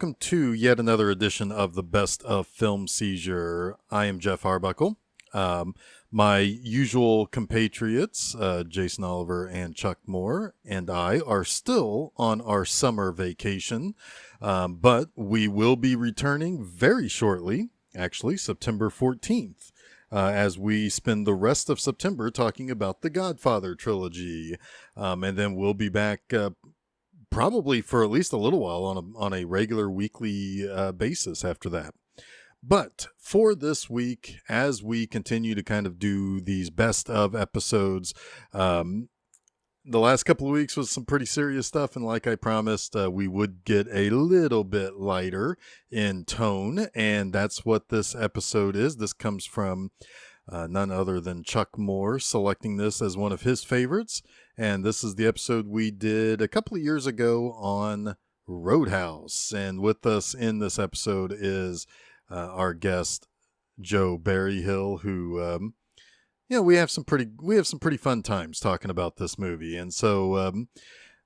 welcome to yet another edition of the Best of Film Seizure. I am Jeff Harbuckle. My usual compatriots, Jason Oliver and Chuck Moore, and I are still on our summer vacation, but we will be returning very shortly, actually September 14th, as we spend the rest of September talking about the Godfather trilogy. And then we'll be back probably for at least a little while on a regular weekly basis after that. But for this week, as we continue to kind of do these best of episodes, the last couple of weeks was some pretty serious stuff. And like I promised, we would get a little bit lighter in tone. And that's what this episode is. This comes from none other than Chuck Moore selecting this as one of his favorites. And this is the episode we did a couple of years ago on Roadhouse. And with us in this episode is our guest, Joe Barryhill, who, we have some pretty fun times talking about this movie. And so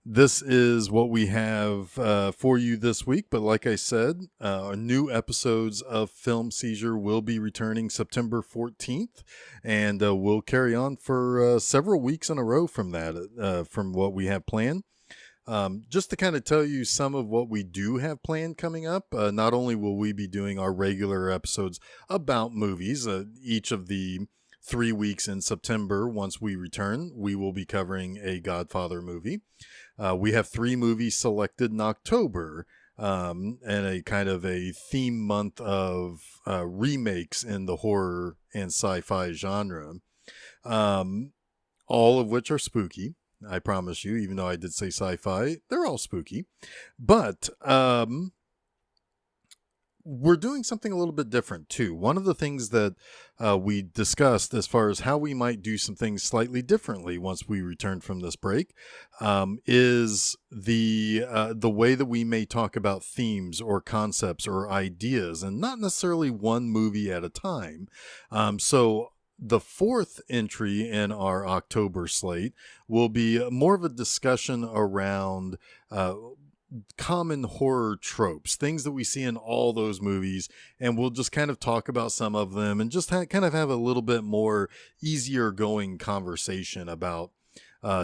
this is what we have for you this week. But like I said, new episodes of Film Seizure will be returning September 14th. And we'll carry on for several weeks in a row from that, from what we have planned. Just to kind of tell you some of what we do have planned coming up, not only will we be doing our regular episodes about movies, each of the 3 weeks in September, once we return, we will be covering a Godfather movie. We have 3 movies selected in October, and a kind of a theme month of remakes in the horror and sci-fi genre, all of which are spooky. I promise you, even though I did say sci-fi, they're all spooky. But we're doing something a little bit different too. One of the things that we discussed as far as how we might do some things slightly differently once we return from this break is the way that we may talk about themes or concepts or ideas, and not necessarily one movie at a time. So the 4th entry in our October slate will be more of a discussion around common horror tropes, things that we see in all those movies, and we'll just kind of talk about some of them and just kind of have a little bit more easier going conversation about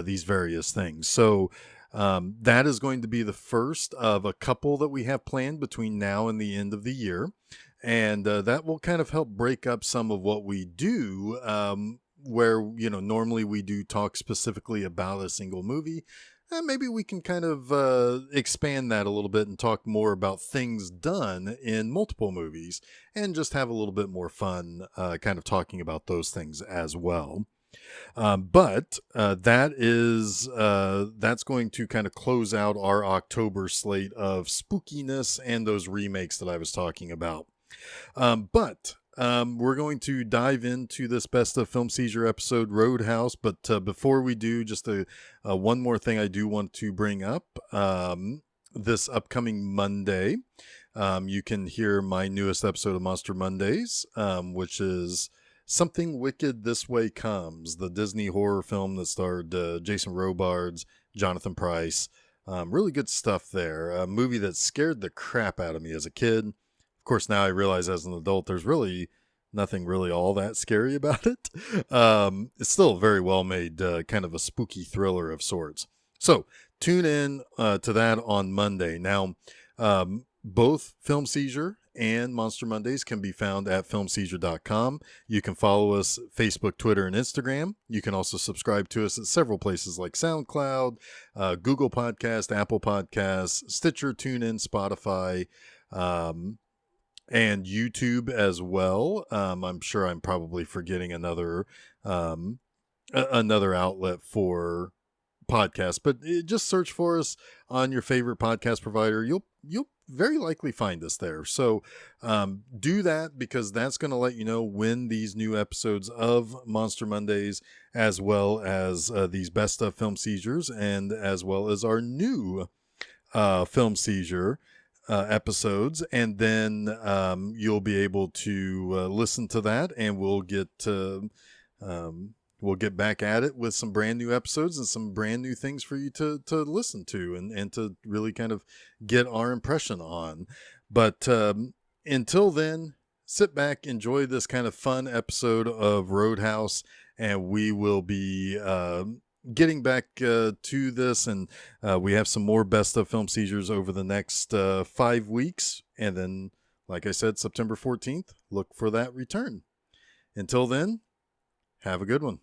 these various things. So that is going to be the first of a couple that we have planned between now and the end of the year. And that will kind of help break up some of what we do, where, normally we do talk specifically about a single movie. Maybe we can kind of expand that a little bit and talk more about things done in multiple movies and just have a little bit more fun kind of talking about those things as well. But that's going to kind of close out our October slate of spookiness and those remakes that I was talking about. But we're going to dive into this Best of Film Seizure episode, Roadhouse. But before we do, just one more thing I do want to bring up. This upcoming Monday, you can hear my newest episode of Monster Mondays, which is Something Wicked This Way Comes, the Disney horror film that starred Jason Robards, Jonathan Pryce. Really good stuff there. A movie that scared the crap out of me as a kid. Of course, now I realize as an adult, there's really nothing really all that scary about it. It's still a very well made, kind of a spooky thriller of sorts. So tune in to that on Monday. Now, both Film Seizure and Monster Mondays can be found at filmseizure.com. You can follow us Facebook, Twitter, and Instagram. You can also subscribe to us at several places like SoundCloud, Google Podcast, Apple Podcasts, Stitcher, TuneIn, Spotify, and YouTube as well. I'm sure I'm probably forgetting another outlet for podcasts, but just search for us on your favorite podcast provider. You'll very likely find us there. So do that, because that's going to let you know when these new episodes of Monster Mondays, as well as these Best of Film Seizures, and as well as our new Film Seizure episodes, and then you'll be able to listen to that, and we'll get we'll get back at it with some brand new episodes and some brand new things for you to listen to and to really kind of get our impression on. But until then, sit back, enjoy this kind of fun episode of Roadhouse, and we will be getting back to this, and we have some more best of Film Seizures over the next 5 weeks, and then, like I said, September 14th, look for that return. Until then, have a good one.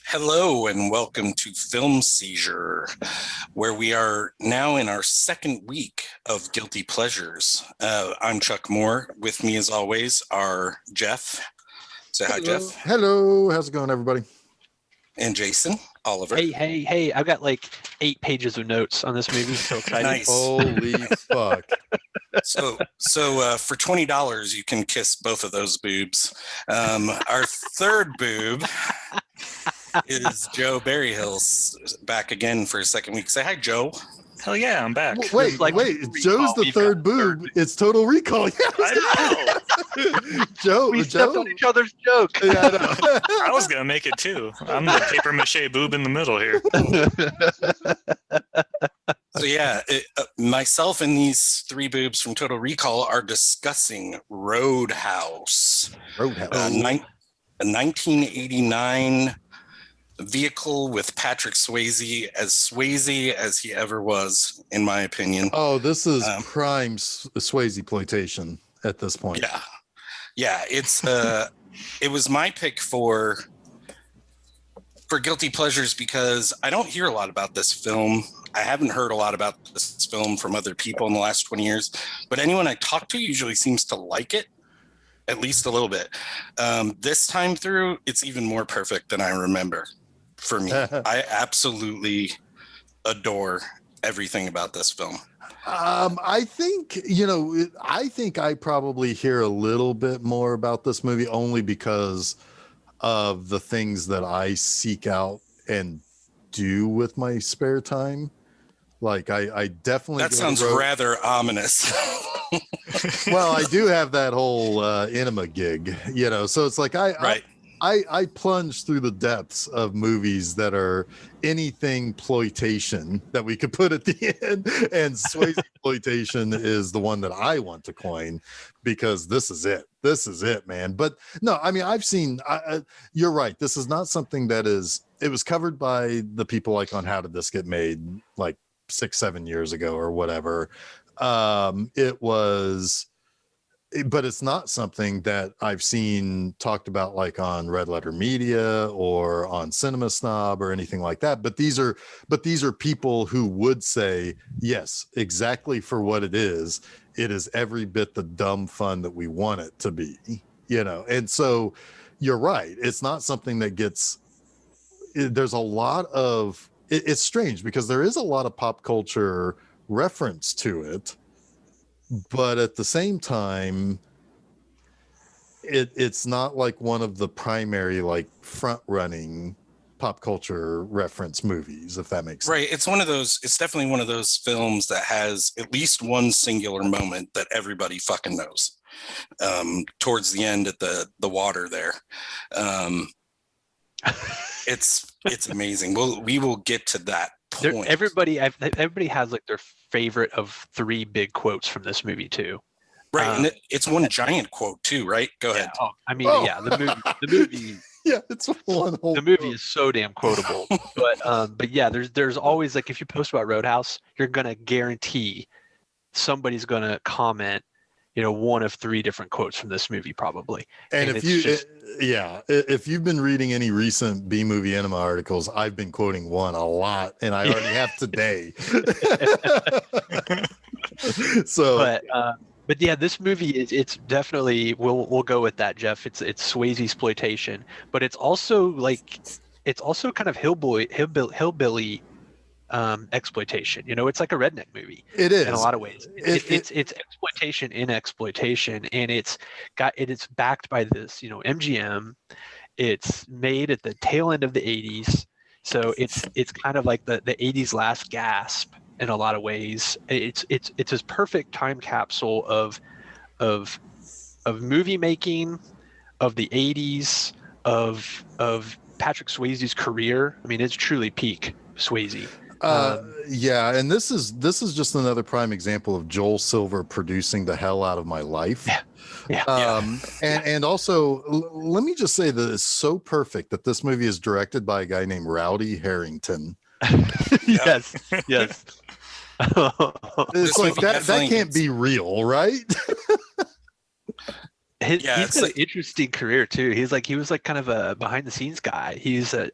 Hello and welcome to Film Seizure, where we are now in our second week of Guilty Pleasures. I'm Chuck Moore. With me, as always, are Jeff. Say hi, Jeff. Hello. How's it going, everybody? And Jason Oliver. Hey. I've got like 8 pages of notes on this movie. So excited. Nice. Holy fuck. So for $20, you can kiss both of those boobs. Our third boob is Joe Barryhill, back again for a second week. Say hi, Joe. Hell yeah, I'm back. Wait, Joe's the third boob. It's Total Recall. I know. Joe, We stepped on each other's joke. Yeah, I know. I was gonna make it too. I'm the paper mache boob in the middle here. So yeah, myself and these 3 boobs from Total Recall are discussing Roadhouse. A 1989 vehicle with Patrick Swayze as he ever was, in my opinion. Oh, this is prime Swayze-ploitation at this point. Yeah, it's it was my pick for Guilty Pleasures because I don't hear a lot about this film. I haven't heard a lot about this film from other people in the last 20 years, but anyone I talk to usually seems to like it, at least a little bit. This time through, it's even more perfect than I remember for me. I absolutely adore everything about this film. I think I probably hear a little bit more about this movie only because of the things that I seek out and do with my spare time. Like I definitely. That sounds rather ominous. Well, I do have that whole enema gig, so it's like I plunge through the depths of movies that are anything ploitation that we could put at the end, and Swayze ploitation is the one that I want to coin because this is it, man. But no, I mean, I've seen, you're right. This is not something that it was covered by the people like on How Did This Get Made, like 6-7 years ago or whatever. But it's not something that I've seen talked about like on Red Letter Media or on Cinema Snob or anything like that. But these are people who would say, yes, exactly for what it is. It is every bit the dumb fun that we want it to be, And so you're right. It's not something that there's a lot of, it's strange because there is a lot of pop culture reference to it. But at the same time, it's not like one of the primary like front running pop culture reference movies, if that makes sense. Right. It's definitely one of those films that has at least one singular moment that everybody fucking knows. Towards the end at the water there. It's amazing. We will get to that point. Everybody has like their favorite of 3 big quotes from this movie too. Right, and it's one giant quote too, right? Go ahead. The movie. Yeah, it's one whole. The movie is so damn quotable. but yeah, there's always like if you post about Roadhouse, you're gonna guarantee somebody's gonna comment, one of 3 different quotes from this movie probably. And if you've been reading any recent B Movie Enema articles, I've been quoting one a lot, and I already have today. So, but yeah, this movie it's definitely we'll go with that, Jeff. It's Swayze exploitation, but it's also kind of hillbilly exploitation. It's like a redneck movie It is in a lot of ways. It's exploitation in exploitation, and it's backed by this, MGM. It's made at the tail end of the 80s, so it's kind of like the 80s last gasp in a lot of ways. It's this perfect time capsule of movie making of the 80s, of Patrick Swayze's career. I mean, it's truly peak Swayze. Yeah, and this is just another prime example of Joel Silver producing the hell out of my life. Yeah. And also, let me just say that it's so perfect that this movie is directed by a guy named Rowdy Harrington. Yes. It's like that can't be real, right? He's got an interesting career too. He was like kind of a behind the scenes guy. He was a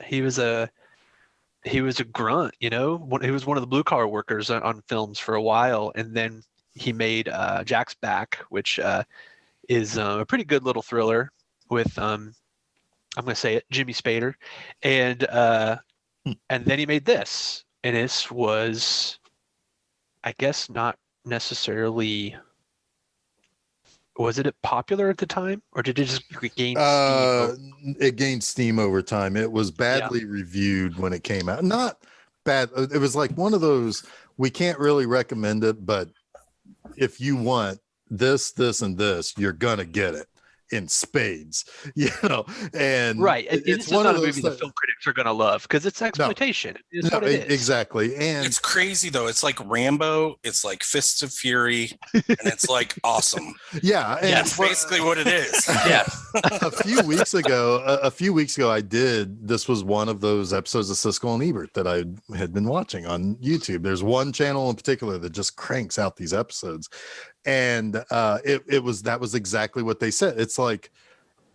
grunt, He was one of the blue collar workers on films for a while, and then he made Jack's Back, which is a pretty good little thriller with I'm gonna say it, Jimmy Spader, and then he made this, and this was, I guess, not necessarily. Was it popular at the time, or did it just gain steam? It gained steam over time. It was badly reviewed when it came out. Not bad. It was like one of those, we can't really recommend it, but if you want this, and this, you're gonna get it in spades, and right. It's one of those movie the film critics are gonna love because it's exploitation. It's what it is. Exactly. And it's crazy though. It's like Rambo, it's like Fists of Fury, and it's like awesome. Yeah, and that's basically what it is. Yeah. a few weeks ago I did, this was one of those episodes of Siskel and Ebert that I had been watching on YouTube. There's one channel in particular that just cranks out these episodes, and that was exactly what they said. It's like,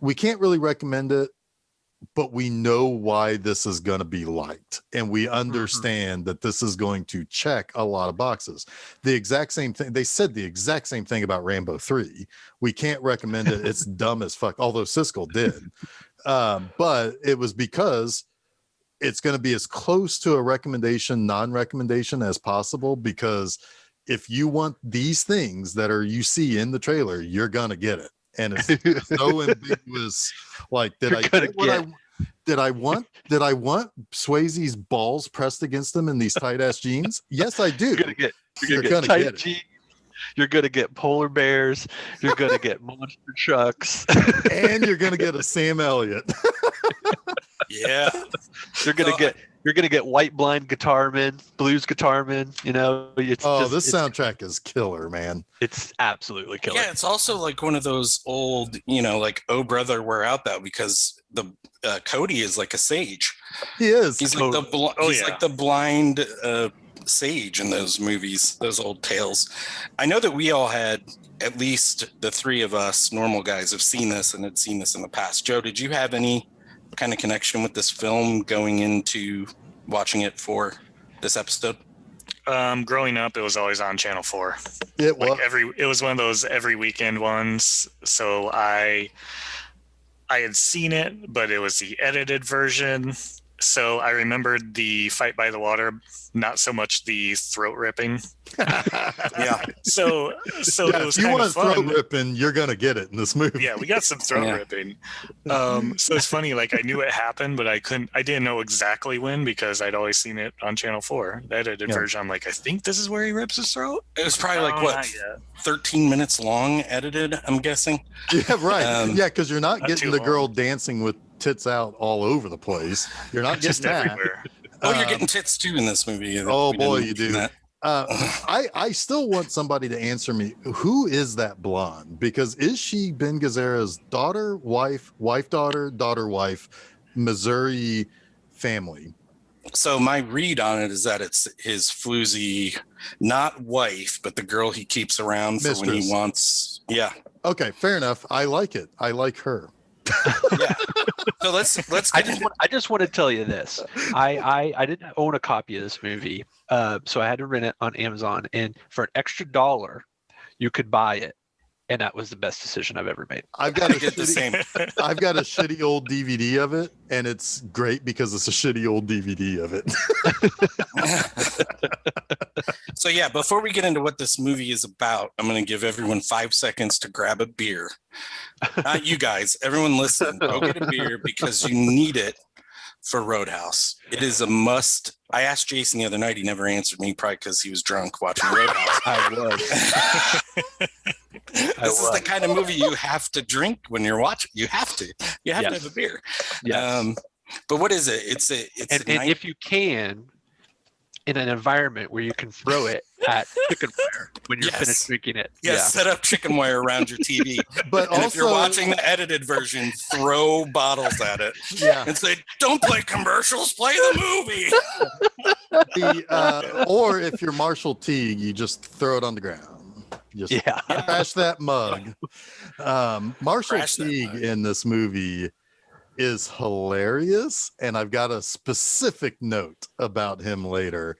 we can't really recommend it, but we know why this is going to be liked, and we understand that this is going to check a lot of boxes. The exact same thing, they said the exact same thing about Rambo 3. We can't recommend it, it's dumb as fuck, although Siskel did. But it was because it's going to be as close to a recommendation, non-recommendation as possible, because if you want these things that you see in the trailer, you're gonna get it, and it's so ambiguous. Like, did I want Swayze's balls pressed against him in these tight ass jeans? Yes, I do. You're gonna get tight jeans. You're gonna get polar bears. You're gonna get monster trucks, and you're gonna get a Sam Elliott. Yeah, you're gonna get white blind guitarmen, blues guitarmen. This soundtrack is killer, man. It's absolutely killer. Yeah, it's also like one of those old, like "Oh Brother, Where Art Thou," because the Cody is like a sage. He is. He's like like the blind sage in those movies, those old tales. I know that we all had, at least the three of us normal guys, have seen this and had seen this in the past. Joe, did you have any kind of connection with this film going into watching it for this episode? Growing up, it was always on Channel 4. It was it was one of those every weekend ones. So I had seen it, but it was the edited version. So I remembered the fight by the water, not so much the throat ripping. Yeah. So it was if you kind want of fun. throat ripping, you're gonna get it in this movie. Yeah, we got some throat ripping. So it's funny, like I knew it happened, but I didn't know exactly when, because I'd always seen it on Channel 4, the edited version. I'm like, I think this is where he rips his throat. It was probably 13 minutes long edited, I'm guessing. Yeah, right. Because you're not getting the girl dancing with tits out all over the place. You're not just getting that. everywhere. You're getting tits too in this movie. Oh boy, you do. I still want somebody to answer me. Who is that blonde? Because is she Ben Gazzara's daughter, wife, daughter, wife, Missouri family? So my read on it is that it's his floozy, not wife, but the girl he keeps around for when he wants. Yeah. Okay, fair enough. I like it. I like her. Yeah. So let's. I just want to tell you this. I didn't own a copy of this movie, so I had to rent it on Amazon, and for an extra $1, you could buy it. and that was the best decision I've ever made. I've got a I did the same. I've got a shitty old DVD of it, and it's great because it's a shitty old DVD of it. So yeah, before we get into what this movie is about, I'm going to give everyone 5 seconds to grab a beer. Not you guys, everyone listen. Go get a beer because you need it for Roadhouse. It is a must. I asked Jason the other night. He never answered me, probably because he was drunk watching Roadhouse. I was. This is the kind of movie you have to drink when you're watching. You have to. You have to Yes. have a beer. Yes. But what is it? It's and if you can, in an environment where you can throw it at chicken wire when you're Yes. finished drinking it. set up chicken wire around your TV. But And also, if you're watching the edited version, throw bottles at it yeah, and say, "Don't play commercials, play the movie." or if you're Marshall Teague, you just throw it on the ground. Just Yeah. crash that mug. Marshall Crash that Teague mug. in this movie is hilarious, and I've got a specific note about him later.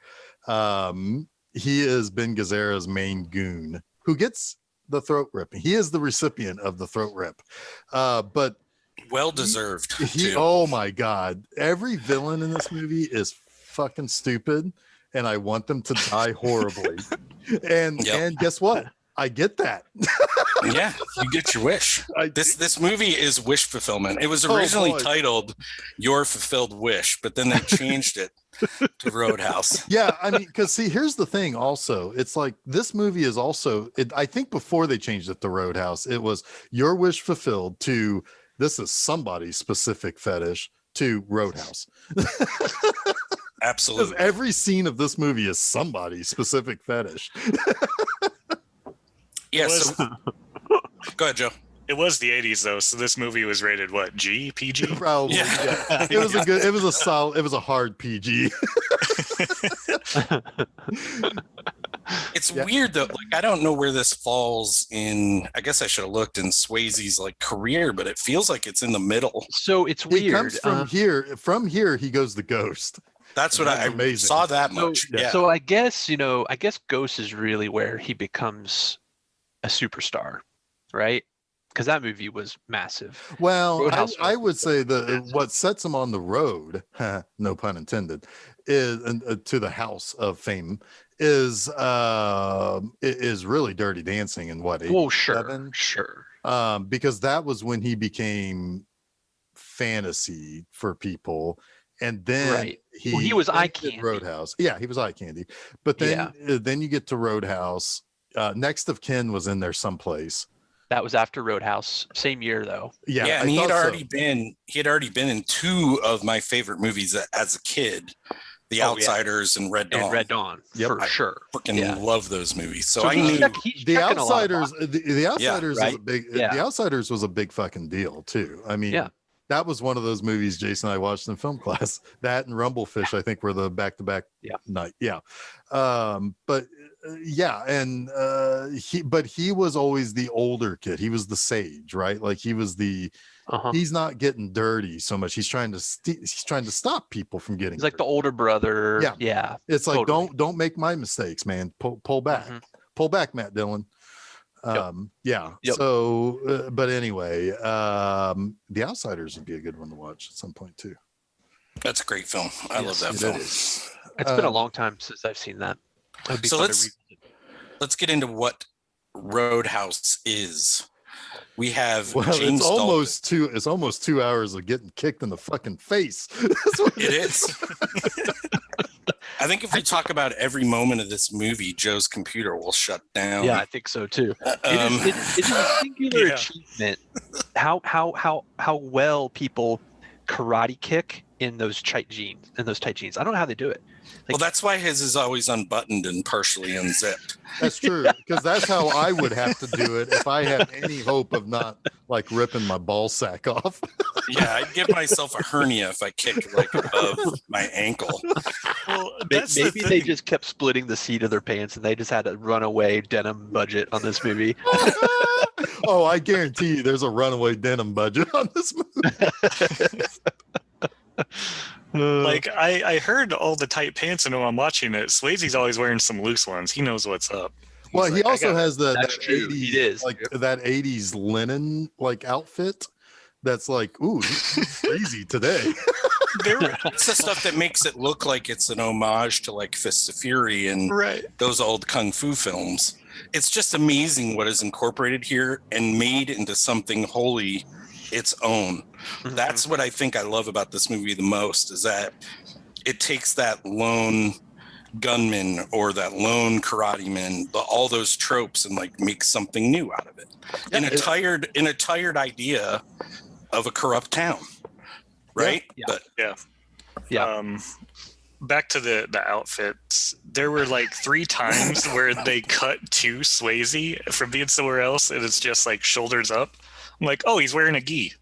He is Ben Gazzara's main goon who gets the throat rip. He is the recipient of the throat rip. But Well deserved. he, too. oh my God, every villain in this movie is fucking stupid, and I want them to die horribly. And Yep. and guess what? I get that. Yeah, you get your wish. This movie is wish fulfillment. It was Oh, originally boy. titled "Your Fulfilled Wish," but then they changed it to Roadhouse. Yeah, I mean, because see, here's the thing. Also, it's like this movie is also. I think before they changed it to Roadhouse, it was your wish fulfilled. To this is somebody's specific fetish to Roadhouse. Because Absolutely. every scene of this movie is somebody's specific fetish. Yeah. It So, go ahead, Joe. It was the 80s though, so this movie was rated what, G, PG? Probably. Yeah. Yeah. It was a good. It was a solid. It was a hard PG. It's Yeah. weird though. Like I don't know where this falls in. I guess I should have looked in Swayze's like career, but it feels like it's in the middle. So it's He weird. comes from here. From here, he goes the Ghost. That's what That's I amazing. saw that So- much. yeah. Yeah. So I guess, Ghost is really where he becomes a superstar, right? Because that movie was massive. Well, Roadhouse I was- would say what sets him on the road, no pun intended, is to the house of fame is really Dirty Dancing and what? Oh, sure, 87? sure. Because that was when he became fantasy for people, and then Right. Well, he was then eye did candy. Roadhouse. Yeah, he was eye candy. But then you get to Roadhouse. Next of Kin was in there someplace. That was after Roadhouse. Same year though. Yeah, Yeah, I and he had thought so. already been in two of my favorite movies as a kid, The Oh, yeah. Outsiders and Red Dawn. And Red Dawn, Yep. for I sure. Freaking Yeah. love those movies. So, So I he's knew. He's The checking a lot of Outsiders, the Outsiders was a right? big. Yeah. The Outsiders was a big fucking deal too. I mean, Yeah. that was one of those movies Jason and I watched in film class. That and Rumblefish, I think, were the back-to-back Yeah. night. Yeah, but yeah, and he was always the older kid. He was the sage, right? Like he was the. Uh-huh. He's not getting dirty so much. He's trying to stop people from getting. He's like the dirty. older brother. Yeah. Yeah. It's like totally. don't make my mistakes, man. Pull back. Mhm. Pull back, Matt Dillon. Yep. Yeah. Yep. So, but anyway, The Outsiders would be a good one to watch at some point too. That's a great film. I love Yes, that it film. is. It's been a long time since I've seen that. It'd be So fun to let's- revisit. Let's get into what Roadhouse is. We have Well, James it's Dalton. almost two. It's almost 2 hours of getting kicked in the fucking face. That's what It is. I think if we talk about every moment of this movie, Joe's computer will shut down. Yeah, I think so too. Um, It is a singular Yeah. achievement how well people karate kick in those tight jeans. I don't know how they do it. well, that's why his is always unbuttoned and partially unzipped. That's true, because that's how I would have to do it if I had any hope of not like ripping my ball sack off. Yeah, I'd give myself a hernia if I kicked like above my ankle. Well, that's the Maybe they thing. just kept splitting the seat of their pants and they just had a runaway denim budget on this movie. Oh, I guarantee you, there's a runaway denim budget on this movie. Like I heard all the tight pants, and when I'm watching it, Swayze's always wearing some loose ones. He knows what's up. Well, He's he like, "I also got it." has that That's true. 80s, He is. like that 80s linen like outfit. That's like, ooh, he's crazy today. It's the stuff that makes it look like it's an homage to like Fists of Fury and Right. those old kung fu films. It's just amazing what is incorporated here and made into something wholly its own. Mhm. That's what I think I love about this movie the most, is that it takes that lone gunman or that lone karate man, all those tropes, and like makes something new out of it. In a tired idea of a corrupt town. Right? Yeah. But Yeah. Back to the outfits. There were like 3 times where they cut to Swayze from being somewhere else, and it's just like shoulders up. I'm like, oh, he's wearing a gi.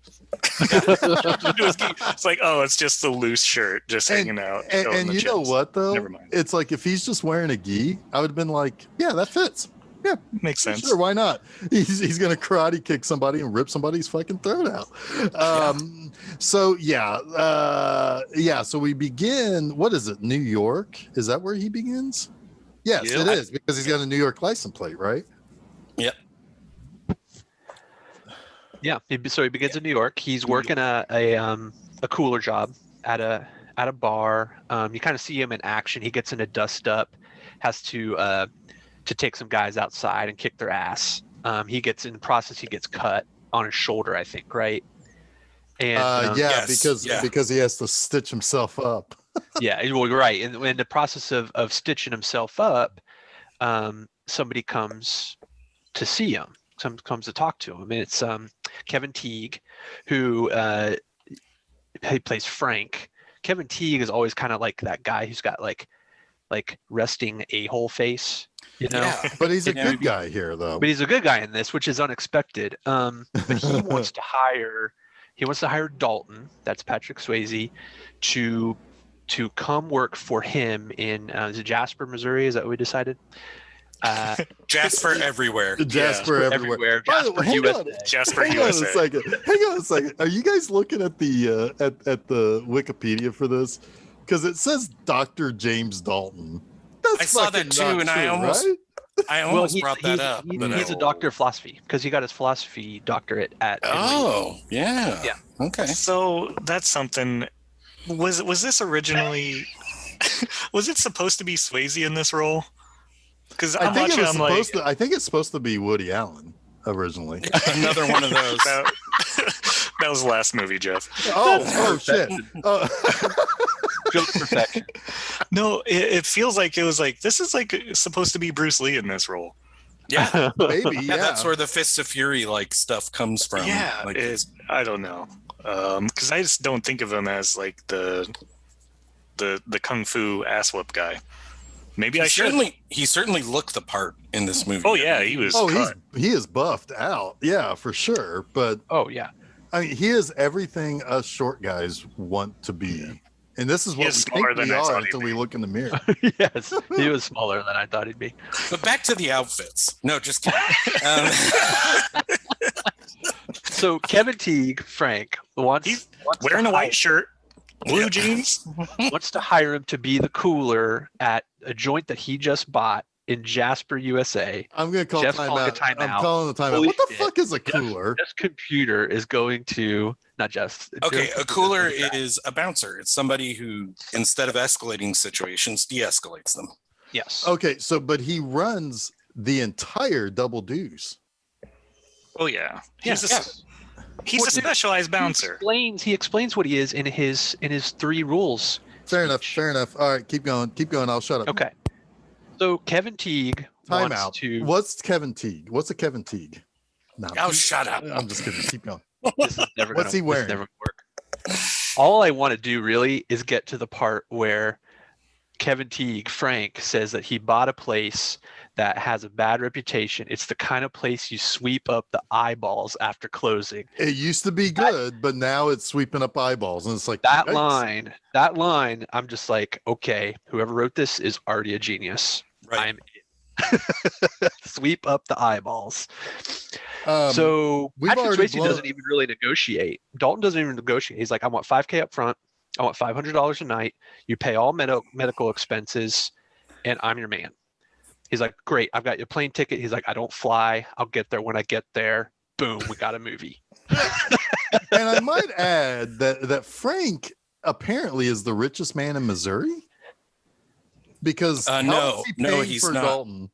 It's like, oh, it's just a loose shirt just hanging out. And you know what though? Never mind. It's like if he's just wearing a gi, I would have been like, yeah, that fits. Yeah, Makes sense. sure, why not? He's gonna karate kick somebody and rip somebody's fucking throat out. So so we begin. What is it? New York? Is that where he begins? Yes, Yeah. it is, because he's got a New York license plate, right? Yep. Yeah. So he begins in New York. He's working a cooler job at a bar. You kind of see him in action. He gets in a dust up, has to take some guys outside and kick their ass. He gets in the process. He gets cut on his shoulder, I think, right? And because he has to stitch himself up. yeah, well, right. And in the process of stitching himself up, somebody comes to see him. Comes to talk to him. And it's Kevin Teague, who he plays Frank. Kevin Teague is always kind of like that guy who's got like resting a-hole face, you know. Yeah. But he's a good guy here, though. But he's a good guy in this, which is unexpected. But he wants to hire Dalton, that's Patrick Swayze, to come work for him in is it Jasper, Missouri? Is that what we decided? Jasper everywhere. Jasper everywhere. By the Jasper way, USA. Jasper Hang on a USA. second. Hang on a second. Are you guys looking at the at the Wikipedia for this? Because it says Dr. James Dalton. That's I saw that fucking too, not and true, I right? almost brought that up. He's a doctor of philosophy because he got his philosophy doctorate at. Oh, yeah. Yeah. Okay. So that's something. Was this originally? Was it supposed to be Swayze in this role? Because I think it's supposed to be Woody Allen originally. Another one of those. That was the last movie, Jeff. Oh shit. Joke perfection. No, it feels like it was like this is like supposed to be Bruce Lee in this role. Yeah. Maybe. Yeah, that's where the Fists of Fury like stuff comes from. Yeah, like, I don't know, because I just don't think of him as like the kung fu ass whoop guy. Maybe I should. He certainly looked the part in this movie. Oh yeah, he was. He is buffed out. Yeah, for sure. But Oh yeah. I mean, he is everything us short guys want to be. Yeah. And this is what we smaller think we than I are thought he'd until we look in the mirror. Yes, he was smaller than I thought he'd be. But back to the outfits. No, just kidding. So Kevin Teague, Frank, wants wearing a white shirt, blue jeans. Wants to hire him to be the cooler at a joint that he just bought in Jasper, USA. I'm going to call timeout. I'm calling the timeout. Holy What the shit. fuck is a cooler? This computer is going to not just okay. A cooler is a bouncer. It's somebody who, instead of escalating situations, de-escalates them. Yes. Okay, so but he runs the entire Double Deuce. Oh yeah, he's Yes. a specialized bouncer. He explains what he is in his 3 rules. Fair enough. All right, keep going. I'll shut up. Okay. So Kevin Teague Timeout. What's Kevin Teague? What's a Kevin Teague? No, shut up. I'm just kidding. Keep going. This is never What's he wearing? This never gonna work. All I want to do really is get to the part where Kevin Teague, Frank, says that he bought a place that has a bad reputation. It's the kind of place you sweep up the eyeballs after closing. It used to be good, but now it's sweeping up eyeballs, and it's like That yikes. line, I'm just like, okay, whoever wrote this is already a genius. Right. I'm in. Sweep up the eyeballs. So we've Patrick already Swayze doesn't even really negotiate. Dalton doesn't even negotiate. He's like, I want $5,000 up front. I want $500 a night. You pay all medical expenses, and I'm your man. He's like, great, I've got your plane ticket. He's like, I don't fly. I'll get there when I get there. Boom, we got a movie. And I might add that Frank apparently is the richest man in Missouri. Because no, he's for not. Dalton?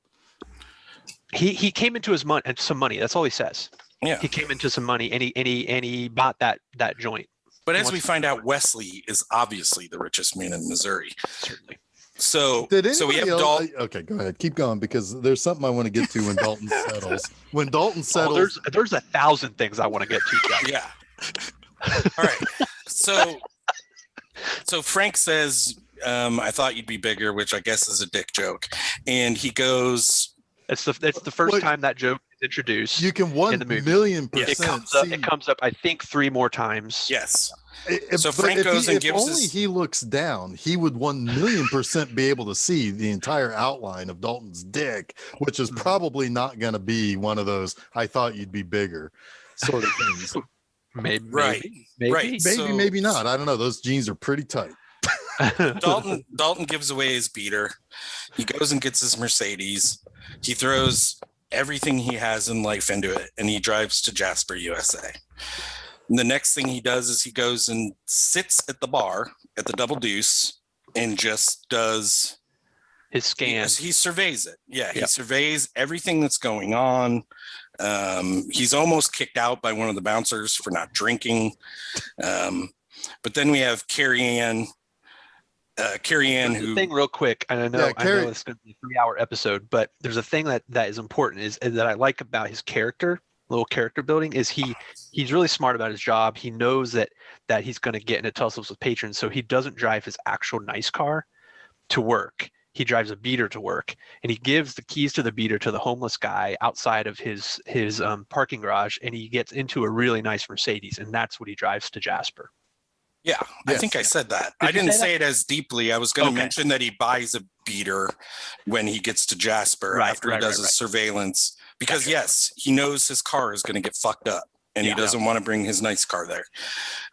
He came into his some money. That's all he says. Yeah. He came into some money and he bought that joint. But as we find out, Wesley is obviously the richest man in Missouri. Certainly. So we have else, Dalton. Okay, go ahead. Keep going because there's something I want to get to when Dalton settles. When Dalton settles. There's 1,000 things I want to get to, Jeff. Yeah. All right. So Frank says, I thought you'd be bigger, which I guess is a dick joke. And he goes. It's the first time that joke is introduced. You can 1,000,000% see. It comes up, I think, 3 more times. Yes. So Frank goes and gives only he looks down, he would 1,000,000% be able to see the entire outline of Dalton's dick, which is probably not going to be one of those "I thought you'd be bigger" sort of things. Maybe. Maybe not. I don't know. Those jeans are pretty tight. Dalton gives away his beater. He goes and gets his Mercedes. He throws everything he has in life into it, and he drives to Jasper, USA. And the next thing he does is he goes and sits at the bar at the Double Deuce and just does his scan. He surveys it. Yeah, he surveys everything that's going on. He's almost kicked out by one of the bouncers for not drinking. But then we have Carrie Ann, who. Thing real quick, and I know it's going to be a 3-hour episode, but there's a thing that is important is that I like about his little character building is he's really smart about his job. He knows that he's going to get into tussles with patrons, so he doesn't drive his actual nice car to work. He drives a beater to work, and he gives the keys to the beater to the homeless guy outside of his parking garage, and he gets into a really nice Mercedes, and that's what he drives to Jasper. Yeah, I think I said that. I didn't say it as deeply. I was going to mention that he buys a beater when he gets to Jasper after he does his surveillance. Because, yes, he knows his car is going to get fucked up, and he doesn't want to bring his nice car there.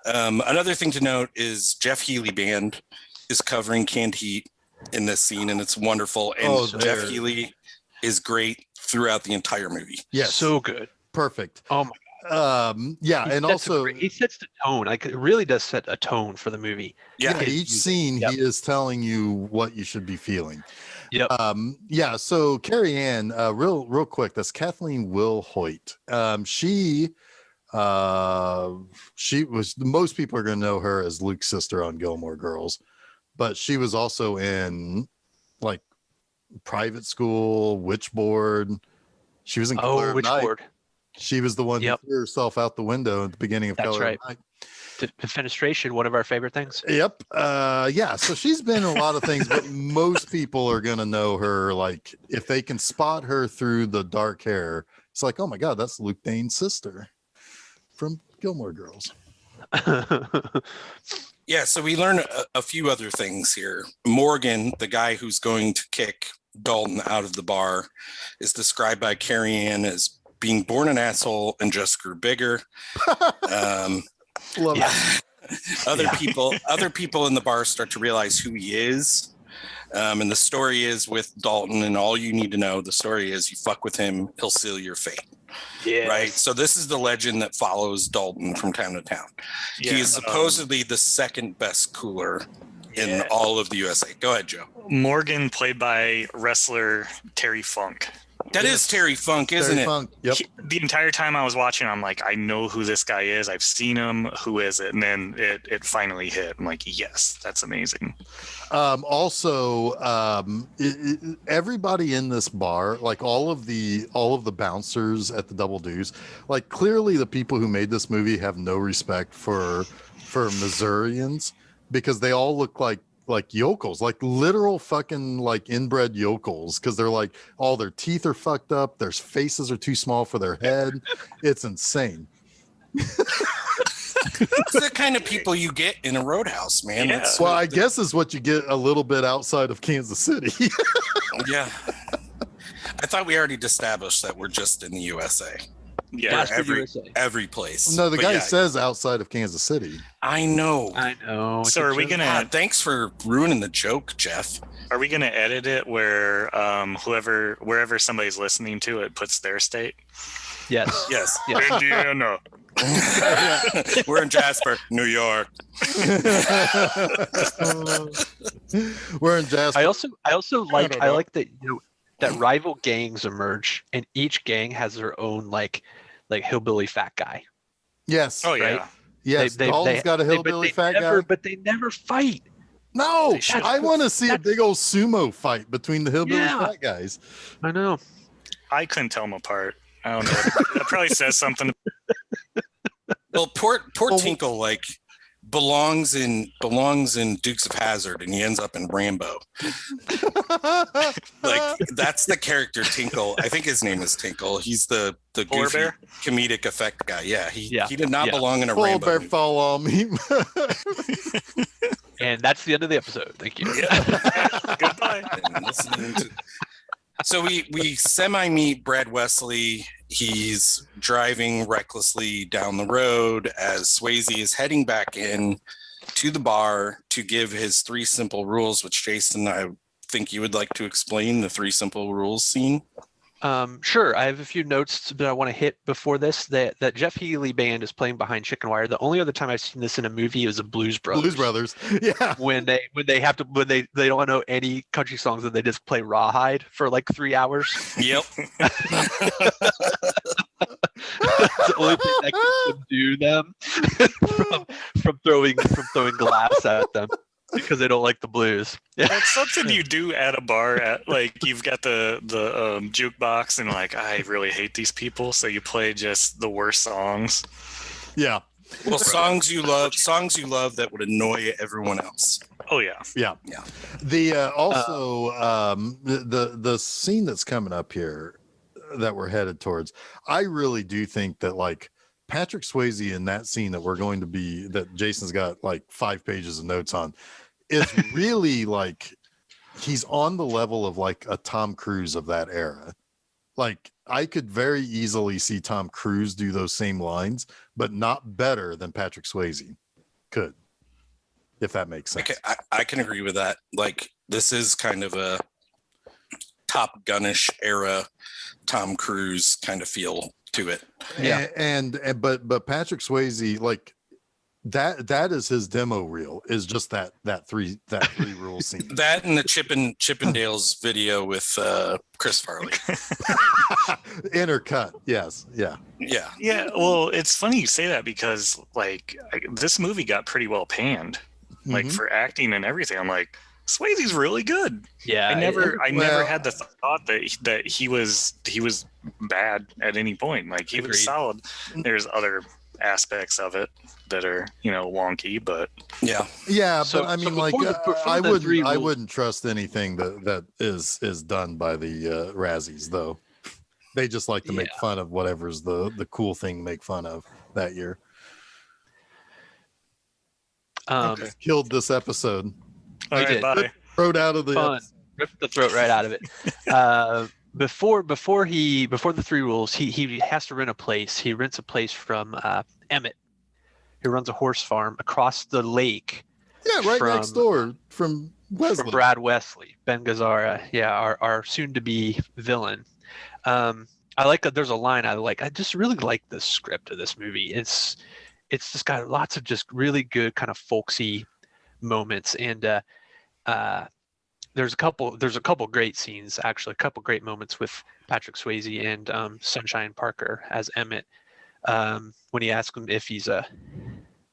Another thing to note is Jeff Healey Band is covering Canned Heat in this scene, and it's wonderful. And Jeff Healey is great throughout the entire movie. Yes. So good. Perfect. Oh, my and also he sets the tone. Like it really does set a tone for the movie. Yeah, each scene he is telling you what you should be feeling. Yep. So Carrie Ann, real quick, that's Kathleen Will Hoyt. She was, most people are going to know her as Luke's sister on Gilmore Girls, but she was also in like Private School, Witchboard. She was in Color of Night. Witchboard. She was the one who threw herself out the window at the beginning of Color of Night. Defenestration, one of our favorite things. Yep. So she's been in a lot of things, but most people are gonna know her. Like if they can spot her through the dark hair, it's like, oh my God, that's Luke Dane's sister from Gilmore Girls. Yeah, so we learn a few other things here. Morgan, the guy who's going to kick Dalton out of the bar, is described by Carrie Ann as being born an asshole and just grew bigger. Love it. Other people in the bar start to realize who he is. And the story is with Dalton, and all you need to know, the story is you fuck with him, he'll seal your fate. Yeah. Right. So this is the legend that follows Dalton from town to town. Yeah, he is supposedly the second best cooler in all of the USA. Go ahead, Joe. Morgan, played by wrestler Terry Funk. That is Terry Funk, isn't it? Funk. Yep. The entire time I was watching, I'm like, I know who this guy is. I've seen him. Who is it? And then it finally hit. I'm like, yes, that's amazing. Everybody in this bar, like all of the bouncers at the Double Deuce, like clearly the people who made this movie have no respect for Missourians because they all look like yokels, like literal fucking like inbred yokels, because they're like all their teeth are fucked up, their faces are too small for their head. It's insane. That's the kind of people you get in a roadhouse, man. Yeah. Well, I guess is what you get a little bit outside of Kansas City. Yeah. I thought we already established that we're just in the USA. Yeah. Jasper, every USA. every place. No, the But guy yeah, says outside of Kansas City. I know. I know. So are we Just- gonna God, thanks for ruining the joke, Jeff. edit it where wherever somebody's listening to it puts their state? Yes. Yes. Yes. Indiana. We're in Jasper, New York. We're in Jasper. I also like don't I know. like that that rival gangs emerge and each gang has their own like hillbilly fat guy. Yes. Oh yeah. Right? Yes. Dalton's got a hillbilly fat guy. But they never fight. No, They should. I want to see a That's- big old sumo fight between the hillbilly Yeah. fat guys. I know. I couldn't tell them apart. I don't know. That probably says something. Well, poor Well, Tinkle like belongs in Dukes of Hazzard, and he ends up in Rambo. Like that's the character Tinkle. I think his name is Tinkle. He's the Polar goofy bear? comedic effect guy. Yeah, he Yeah. did not Yeah. belong in a Full Rambo. bear movie. fall on me. And that's the end of the episode. Thank you. Yeah. Goodbye. And listening to- So we semi meet Brad Wesley. He's driving recklessly down the road as Swayze is heading back in to the bar to give his 3 simple rules, which Jason, I think you would like to explain the 3 simple rules scene. Sure. I have a few notes that I want to hit before this. That Jeff Healey band is playing behind Chicken Wire. The only other time I've seen this in a movie is a Blues Brothers. Blues Brothers. Yeah. When they don't know any country songs and they just play Rawhide for like 3 hours. Yep. That's the only thing that can subdue them from throwing glass at them because they don't like the blues. Yeah. That's something you do at a bar. At like you've got the jukebox and like I really hate these people, so you play just the worst songs. Yeah. Well, songs you love that would annoy everyone else. Oh yeah. Yeah. Yeah. The also the scene that's coming up here that we're headed towards, I really do think that like Patrick Swayze in that scene that Jason's got like 5 pages of notes on is really like he's on the level of like a Tom Cruise of that era. Like I could very easily see Tom Cruise do those same lines, but not better than Patrick Swayze could, if that makes sense. Okay, I can agree with that. Like this is kind of a Top Gun-ish era Tom Cruise kind of feel to it. Yeah. But Patrick Swayze, like that is his demo reel, is just that three rule scene. That and the Chippendales video with Chris Farley. Intercut. Yes. Yeah. Yeah. Yeah. Well, it's funny you say that because like this movie got pretty well panned, like Mhm. for acting and everything. I'm like, Swayze's really good. Yeah. I never had the thought that he was bad at any point. Like he was Agreed. solid. There's other aspects of it that are wonky, but Yeah. Yeah, So- but I so mean, like, before the I three rules- wouldn't trust anything that is done by the Razzies, though. They just like to make fun of whatever's the cool thing to make fun of that year. Okay. Killed this episode. all right, did. bye. Thrown out of the Fun. Ripped the throat right out of it. Before the 3 rules, he has to rent a place. He rents a place from Emmett, who runs a horse farm across the lake. Yeah, right from- next door from Wesley. From Brad Wesley, Ben Gazzara, our soon-to-be villain. I like that. There's a line I like. I just really like the script of this movie. It's just got lots of just really good kind of folksy moments, and there's a couple great scenes, actually, a couple great moments with Patrick Swayze and Sunshine Parker as Emmett, when he asks him if he's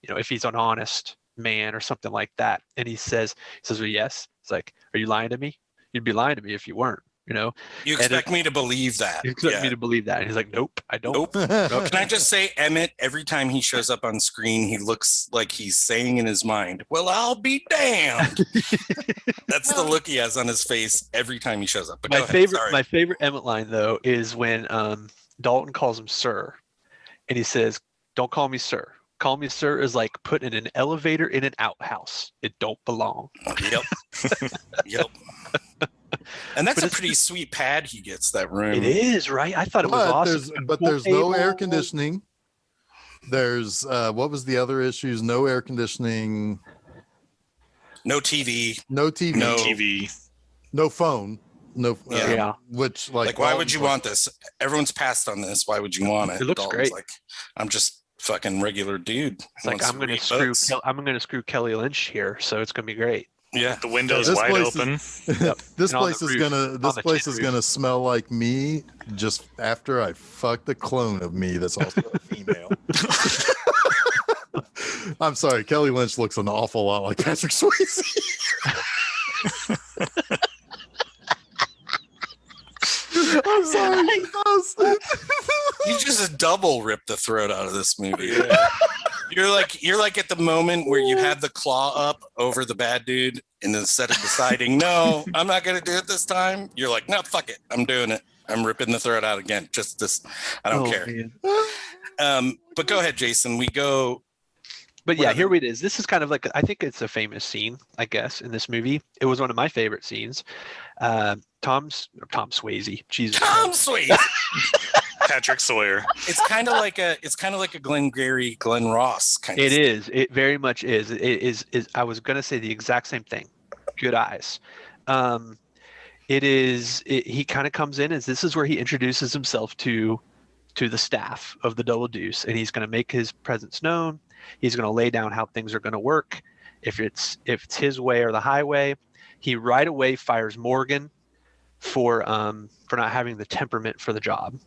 if he's an honest man or something like that, and he says, well, yes. It's like, are you lying to me? You'd be lying to me if you weren't. You expect me to believe that. You expect Yeah. me to believe that? And he's like, nope, I don't. Nope. Can I just say, Emmett, every time he shows up on screen, he looks like he's saying in his mind, well, I'll be damned. That's the look he has on his face every time he shows up. But go ahead. Sorry. My favorite Emmett line, though, is when Dalton calls him sir, and he says, don't call me sir. Call me sir is like putting an elevator in an outhouse. It don't belong. Yep. Yep. And that's But a it's pretty sweet pad he gets, that room. It is, right? I thought it was awesome. But Pool there's no air table. conditioning. There's what was the other issues? No air conditioning, No TV. no TV, No. TV. no phone, no Yeah. which Like, why would you want this? Everyone's passed on this. Why would you want it? It looks Dalton's great. like, I'm just fucking regular dude. It's like I'm gonna screw Kelly Lynch here, so it's gonna be great. Yeah. The window's This wide place open. This And on place the is roof, gonna on this the place tin is roof. gonna smell like me just after I fuck the clone of me that's also a female. I'm sorry, Kelly Lynch looks an awful lot like Patrick Swayze. I'm sorry. He does. You just double rip the throat out of this movie. You're like at the moment where you have the claw up over the bad dude, and instead of deciding, no, I'm not gonna do it this time, you're like, no, fuck it, I'm doing it. I'm ripping the throat out again. Just this, I don't care. Man. But go ahead, Jason. We go. But yeah, Whatever. here it is. This is kind of like, I think it's a famous scene, I guess, in this movie. It was one of my favorite scenes. Tom Swayze. Jesus. Tom Swayze. Patrick Sawyer. It's kind of like a Glenn Gary, Glenn Ross kind of. It is. It very much is. It is. I was gonna say the exact same thing. Good eyes. It is. He kind of comes in as this is where he introduces himself to the staff of the Double Deuce, and he's going to make his presence known. He's going to lay down how things are going to work. If it's his way or the highway, he right away fires Morgan for not having the temperament for the job.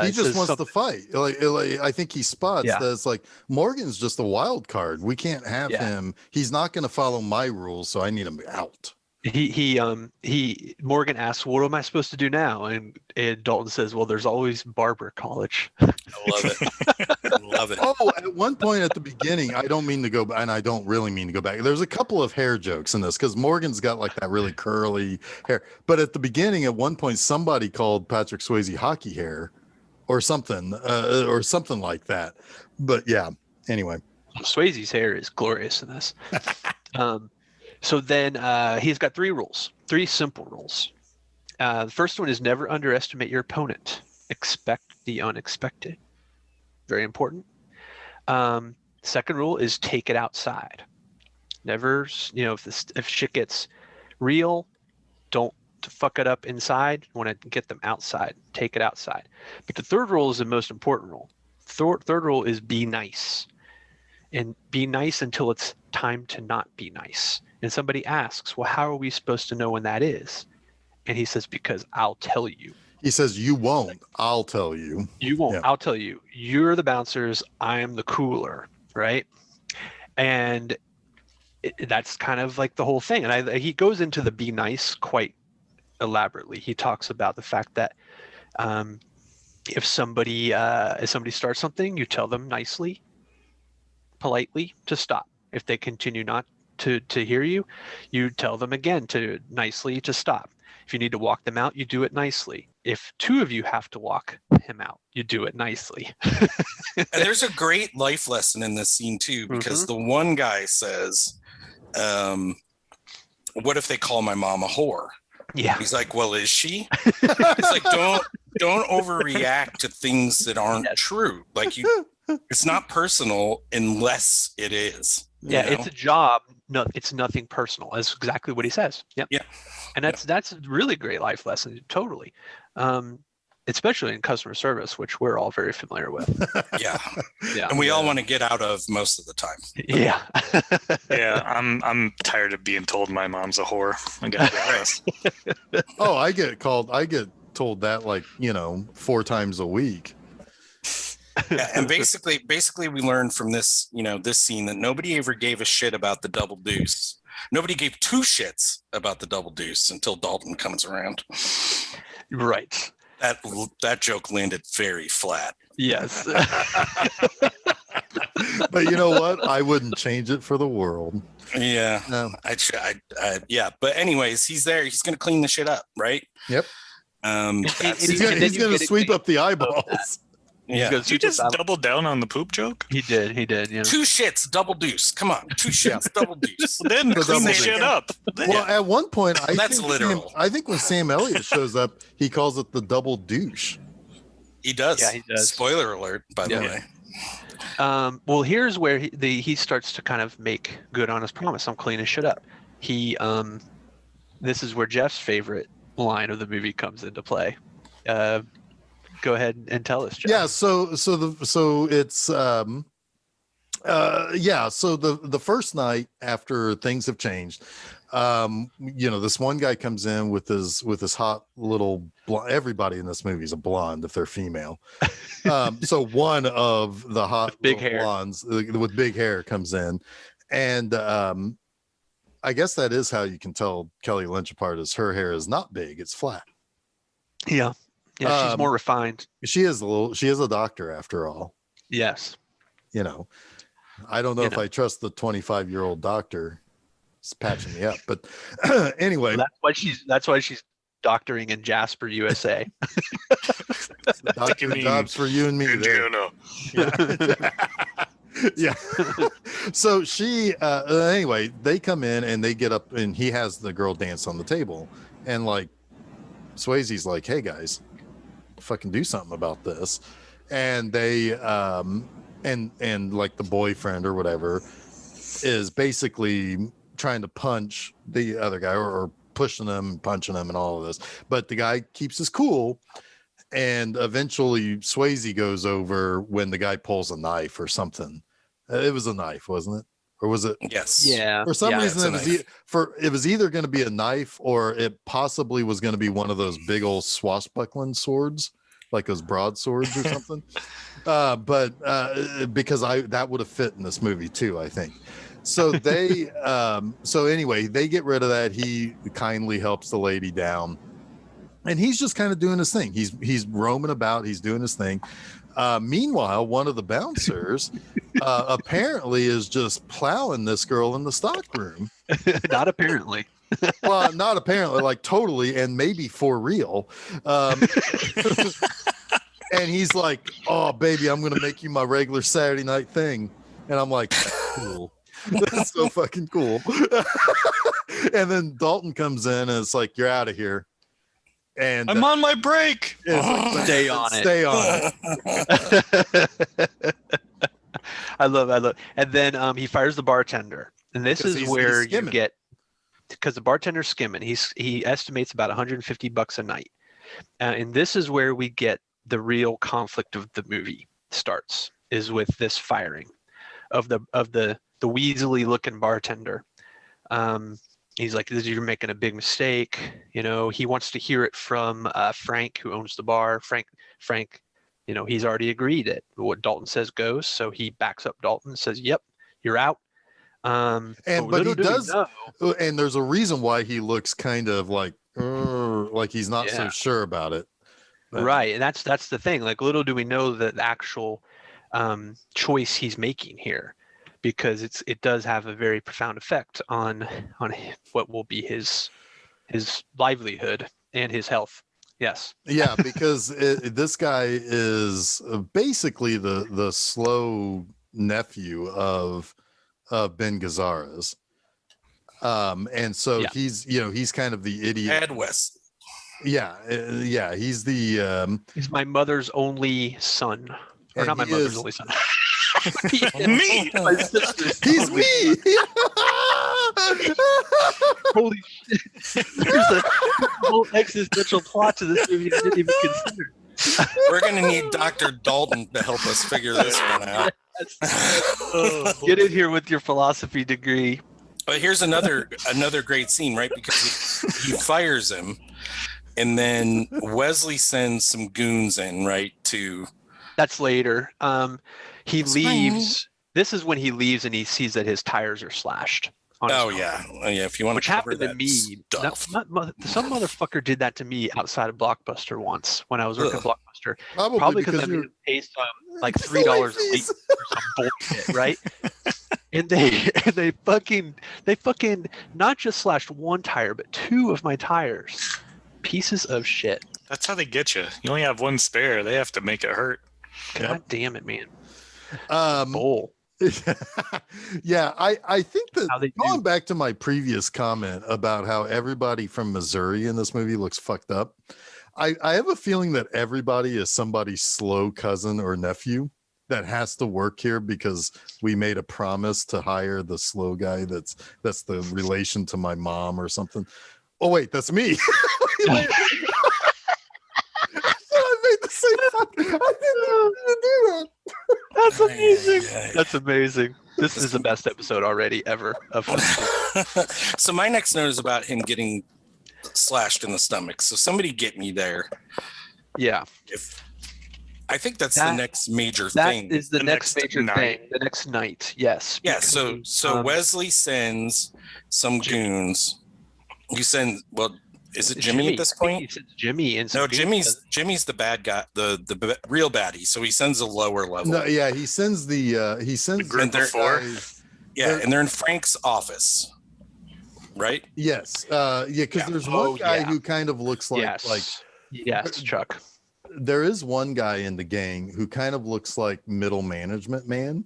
He just wants to fight. Like, I think he spots that it's like Morgan's just a wild card. We can't have him. He's not going to follow my rules, so I need him out. Morgan asks, "What am I supposed to do now?" And Dalton says, "Well, there's always Barber College." I love it. I love it. Oh, at one point at the beginning, I don't mean to go back, and I don't really mean to go back. There's a couple of hair jokes in this because Morgan's got like that really curly hair. But at the beginning, at one point, somebody called Patrick Swayze hockey hair, or something like that. But yeah, anyway, Swayze's hair is glorious in this. So then he's got three simple rules. The first one is never underestimate your opponent. Expect the unexpected. Very important. Second rule is take it outside. Never, if shit gets real, don't fuck it up inside. You want to get them outside. Take it outside. But the third rule is the most important rule. Third rule is be nice. And be nice until it's time to not be nice. And somebody asks, well, how are we supposed to know when that is? And he says, because I'll tell you. He says, you won't. I'll tell you. You won't. Yeah. I'll tell you. You're the bouncers. I'm the cooler, right? And that's kind of like the whole thing. And he goes into the be nice quite elaborately. He talks about the fact that if somebody starts something, you tell them nicely, politely to stop. If they continue not to hear you, you tell them again to nicely to stop. If you need to walk them out, you do it nicely. If two of you have to walk him out, you do it nicely. And there's a great life lesson in this scene too, because the one guy says, what if they call my mom a whore? Yeah. He's like, well, is she? It's like, don't overreact to things that aren't true. Like it's not personal unless it is. Yeah, it's a job. No, it's nothing personal. That's exactly what he says. Yep. Yeah. And that's a really great life lesson. Totally. Especially in customer service, which we're all very familiar with. Yeah. Yeah. And we all want to get out of most of the time. Yeah. Yeah, I'm tired of being told my mom's a whore. I gotta be honest. Oh, I get told that like 4 times a week. Yeah, and basically we learned from this, this scene that nobody ever gave a shit about the Double Deuce. Nobody gave 2 shits about the Double Deuce until Dalton comes around. Right. That joke landed very flat. Yes. But you know what? I wouldn't change it for the world. Yeah. No. Yeah. But anyways, he's there. He's going to clean the shit up, right? Yep. That's- He's going to sweep up the eyeballs. Yeah. Did you just double down on the poop joke? He did. Yeah. 2 shits, double deuce. Come on, 2 shits, double deuce. Well, then clean the shit up. Well, at one point, That's literal. I think when Sam Elliott shows up, he calls it the double douche. He does. Yeah, he does. Spoiler alert, by the way. Well, here's where he starts to kind of make good on his promise. I'm cleaning shit up. This is where Jeff's favorite line of the movie comes into play. Go ahead and tell us, Jeff. Yeah, so it's so the first night after things have changed, this one guy comes in with his hot little blonde. Everybody in this movie is a blonde if they're female. So one of the hot big hair blondes with big hair comes in, and I guess that is how you can tell Kelly Lynch apart, is her hair is not big, it's flat. Yeah, she's more refined. She is a doctor after all. Yes. I don't know if I trust the 25-year-old doctor patching me up, but anyway. Well, that's why she's doctoring in Jasper, USA. Doctor jobs for you and me there. Yeah. So she anyway, they come in and they get up and he has the girl dance on the table, and like Swayze's like, hey guys, fucking do something about this. And they and like the boyfriend or whatever is basically trying to punch the other guy or pushing him and punching him and all of this, but the guy keeps his cool. And eventually Swayze goes over when the guy pulls a knife or something. It was a knife, wasn't it? Or was it? Yes. Yeah. For some reason, it was either going to be a knife or it possibly was going to be one of those big old swashbuckling swords, like those broadswords or something. But because that would have fit in this movie too, I think. So they, so anyway, they get rid of that. He kindly helps the lady down. And he's just kind of doing his thing. He's roaming about. He's doing his thing. Meanwhile, one of the bouncers apparently is just plowing this girl in the stock room. Not apparently. Well, not apparently, like totally, and maybe for real. And he's like, "Oh, baby, I'm gonna make you my regular Saturday night thing." And I'm like, "Cool." That's so fucking cool. And then Dalton comes in and it's like, "You're out of here." And I'm on my break. Like, Stay on it. Stay on it. I love. And then he fires the bartender, and this is where you get, because the bartender's skimming. He estimates about $150 a night, and this is where we get the real conflict of the movie starts. Is with this firing of the weaselly looking bartender. He's like, you're making a big mistake. He wants to hear it from Frank, who owns the bar. Frank, he's already agreed that what Dalton says goes. So he backs up Dalton and says, yep, you're out. But he does. And there's a reason why he looks kind of like he's not so sure about it. Right. And that's the thing. Like, little do we know the actual choice he's making here, because it does have a very profound effect on what will be his livelihood and his health. Yes. Yeah, because this guy is basically the slow nephew of Ben Gazzara's, and so he's kind of the idiot. Ed West. Yeah, he's he's my mother's only son, or not my mother's only son. Me. My sister's he's me. Holy shit! There's a whole existential plot to this movie I didn't even consider. We're gonna need Dr. Dalton to help us figure this one out. Get in here with your philosophy degree. But here's another great scene, right? Because he fires him, and then Wesley sends some goons in, right? That's later. He leaves. This is when he leaves and he sees that his tires are slashed. Yeah. If you want which to cover happened to that me. Some motherfucker did that to me outside of Blockbuster once when I was working at Blockbuster. Probably because I made him pay like $3 a week for some bullshit, right? And they fucking not just slashed one tire, but two of my tires. Pieces of shit. That's how they get you. You only have one spare. They have to make it hurt. God damn it, man. Um, Bowl. yeah, I think that How they going do. back to my previous comment about how everybody from Missouri in this movie looks fucked up, I have a feeling that everybody is somebody's slow cousin or nephew that has to work here because we made a promise to hire the slow guy that's the relation to my mom or something. Oh wait, that's me. Wait. I made the same fucking. I didn't even do that. That's amazing. Ay, ay, ay. That's amazing. This is the best episode already ever of So my next note is about him getting slashed in the stomach. So somebody get me there. Yeah. If I think that's the That- next major That thing. is the The next next major night. thing. The next night. Yes. Yeah. because, So Wesley sends some Jimmy. goons. You send is it Jimmy at this I think he point? said Jimmy and some No, goons. Jimmy's the bad guy, the real baddie. So he sends a lower level. No, yeah, he sends the group of four? guys- Yeah, and they're in Frank's office, right? Yes, yeah, because Yeah. there's one guy yeah. who kind of looks like Yes, Chuck. there is one guy in the gang who kind of looks like middle management man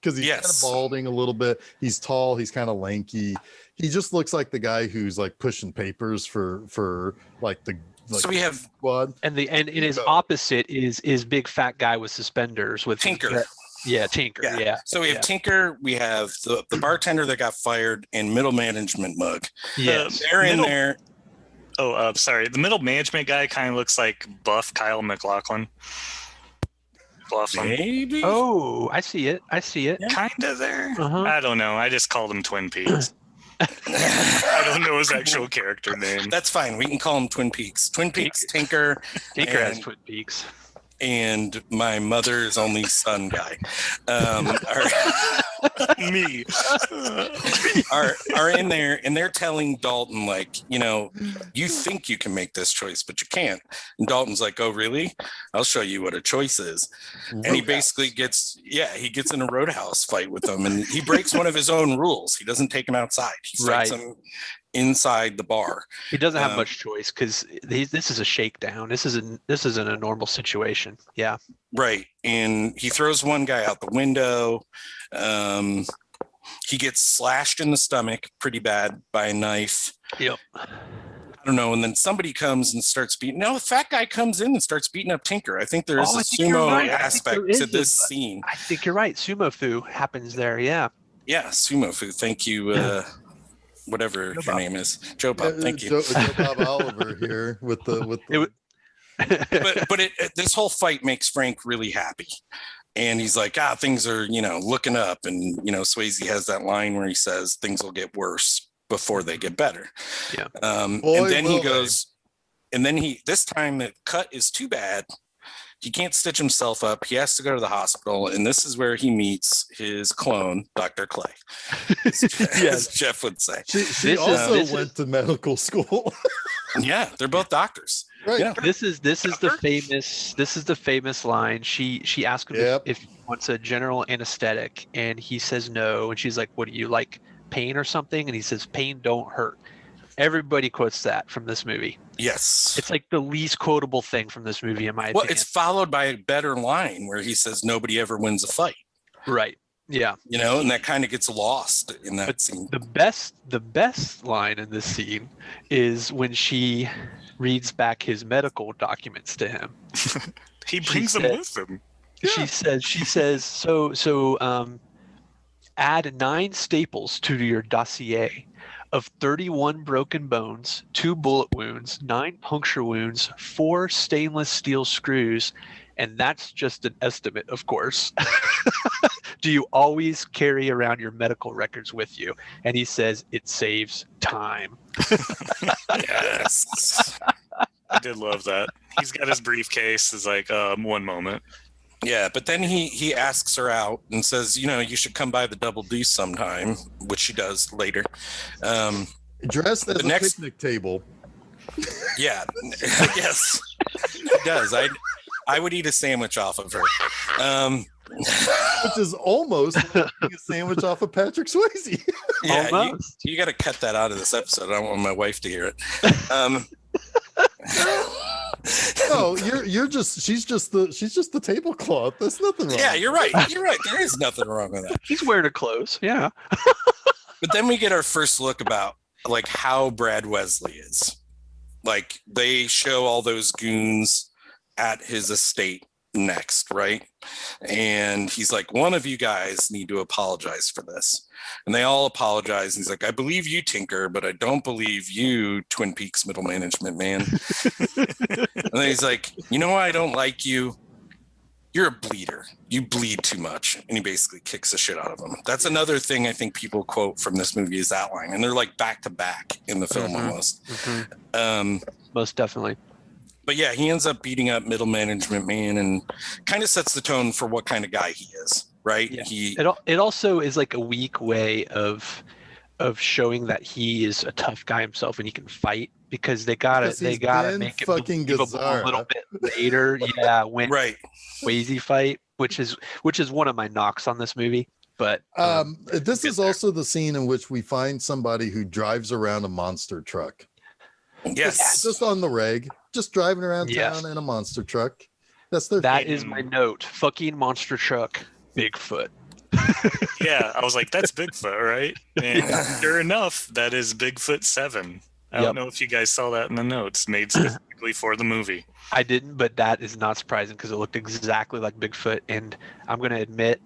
because he's kind of Yes. balding a little bit. He's tall, he's kind of lanky. He just looks like the guy who's like pushing papers for like the So we have squad. And his Tinker. opposite is big fat guy with suspenders with Tinker. Tinker. Yeah. Yeah. So we have Tinker, we have the bartender that got fired, and middle management mug. Yes. They're in Middle- there. Oh, sorry. The middle management guy kind of looks like buff Kyle MacLachlan. Maybe. Oh, I see it. Kind of there. Uh-huh. I don't know. I just called him Twin Peaks. I don't know his actual character name. That's fine. We can call him Twin Peaks. Twin Peaks, Tinker, Tinker has and- Twin Peaks. and my mother's only son guy. Me. Are in there, and they're telling Dalton, like, you think you can make this choice, but you can't. And Dalton's like, oh, really? I'll show you what a choice is. And he basically gets in a roadhouse fight with them, and he breaks one of his own rules. He doesn't take him outside. He fights Right. him inside the bar. He doesn't have Um, much choice because this is a shakedown. This isn't a normal situation. Yeah. Right. And he throws one guy out the window. He gets slashed in the stomach pretty bad by a knife. Yep. I don't know. And then somebody comes and starts beating. No, the fat guy comes in and starts beating up Tinker. I think there is Oh, a I think you're sumo right. I think aspect there is to a- this scene. I think you're right. Sumo fu happens there. Yeah. Yeah, sumo food. Thank you. Whatever Joe your Bob. name is. Joe Bob. Thank you. Joe Bob Oliver here with the But this whole fight makes Frank really happy. And he's like, things are, looking up. And, Swayze has that line where he says things will get worse before they get better. Yeah. Boy, And then will he they. goes, and then this time the cut is too bad. He can't stitch himself up. He has to go to the hospital. And this is where he meets his clone, Dr. Clay, as Jeff would say. She This also went to medical school. Yeah, they're both doctors. Right. Yeah. This is the famous line. She asked him Yep. if he wants a general anesthetic, and he says no. And she's like, "What do you like, pain or something?" And he says, "Pain don't hurt." Everybody quotes that from this movie. Yes. It's like the least quotable thing from this movie, in my Well, opinion. it's followed by a better line where he says nobody ever wins a fight, Right. Yeah. and that kind of gets lost in that scene. The best line in this scene is when she reads back his medical documents to him. He brings them said- with him. She says so add 9 staples to your dossier of 31 broken bones, 2 bullet wounds, 9 puncture wounds, 4 stainless steel screws, and that's just an estimate, of course. Do you always carry around your medical records with you? And he says it saves time. Yes. I did love that. He's got his briefcase. Is like, one moment. Yeah, but then he asks her out and says, you should come by the Double Deuce sometime, which she does later. Dressed as The a next- picnic table. Yeah, yes, he does. I would eat a sandwich off of her. Which is almost like eating a sandwich off of Patrick Swayze. Yeah, Almost. you got to cut that out of this episode. I don't want my wife to hear it. No, she's just the tablecloth. There's nothing wrong. Yeah, you're right. You're right. There is nothing wrong with that. She's wearing her clothes. Yeah. But then we get our first look about like how Brad Wesley is. Like they show all those goons at his estate next, right? And he's like, one of you guys need to apologize for this. And they all apologize. And he's like, I believe you, Tinker, but I don't believe you, Twin Peaks middle management man. And then he's like, you know why I don't like you? You're a bleeder. You bleed too much. And he basically kicks the shit out of him. That's another thing I think people quote from this movie is that line. And they're like back to back in the film almost. Most definitely. But yeah, he ends up beating up middle management man and kind of sets the tone for what kind of guy he is, right? Yeah. It also is like a weak way of showing that he is a tough guy himself and he can fight, because they gotta make it fucking believable a little bit later. Yeah, when right. Swayze fight, which is one of my knocks on this movie. But this is also the scene in which we find somebody who drives around a monster truck. Yes. Just on the reg, just driving around town in a monster truck. That is my note. Fucking monster truck, Bigfoot. Yeah, I was like, that's Bigfoot, right? And sure enough, that is Bigfoot 7. I don't know if you guys saw that in the notes, made specifically for the movie. I didn't, but that is not surprising because it looked exactly like Bigfoot. And I'm going to admit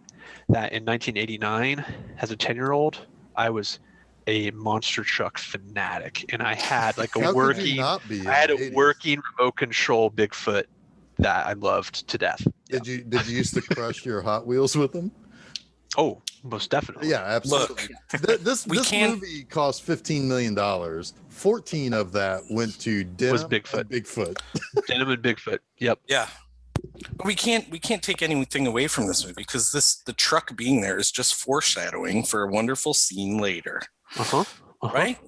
that in 1989, as a 10-year-old, I was a monster truck fanatic, and I had like a working remote control Bigfoot that I loved to death. Did you used to crush your Hot Wheels with them? Oh, most definitely. Yeah, absolutely. Look, this movie cost $15 million. 14 of that went to Denim Bigfoot. Bigfoot. Denim and Bigfoot. Yep. Yeah. But we can't take anything away from this movie because the truck being there is just foreshadowing for a wonderful scene later. Right?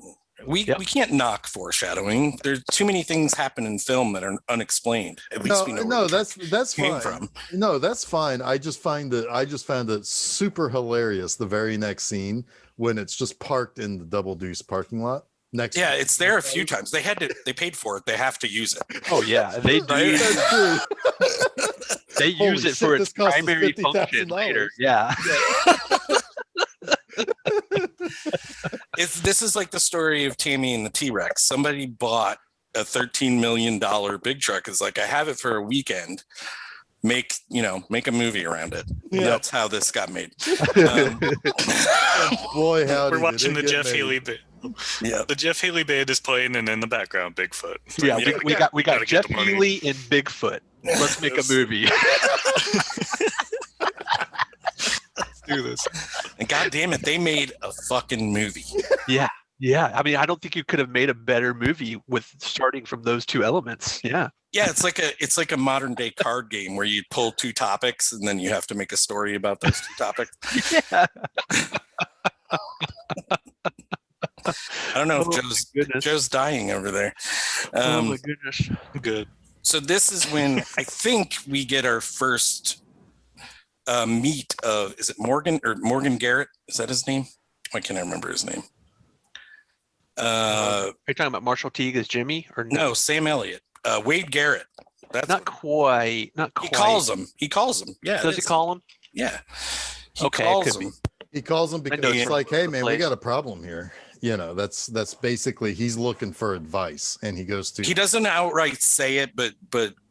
We can't knock foreshadowing. There's too many things happen in film that are unexplained. At least we know that's came fine. From. No, that's fine. I just found it super hilarious the very next scene when it's just parked in the Double Deuce parking lot. It's there a few times. They paid for it. They have to use it. Oh yeah, they do. That's true. They use it for its primary function later. Yeah. This is like the story of Tammy and the T-Rex. Somebody bought a $13 million big truck. It's like, I have it for a weekend. Make a movie around it. Yeah. That's how this got made. Boy, we're watching the Jeff Healey band. Yeah, the Jeff Healey band is playing, and in the background, Bigfoot. So yeah, we got Jeff Healey and Bigfoot. Let's make a movie. Let's do this. And God damn it, they made a fucking movie. Yeah. I mean, I don't think you could have made a better movie with starting from those two elements. Yeah. Yeah, it's like a modern day card game where you pull two topics and then you have to make a story about those two topics. Yeah. I don't know if Joe's dying over there. Oh my goodness. Good. So this is when I think we get our first meet of, is it Morgan Garrett? Is that his name? Why can't I remember his name? Are you talking about Marshall Teague as Jimmy or no? No, Sam Elliott. Wade Garrett. That's not quite. He calls him. Yeah. Does he call him? Yeah. He calls him. He calls him because it's like, hey man, we got a problem here. That's basically, he's looking for advice, and he goes to. He doesn't outright say it, but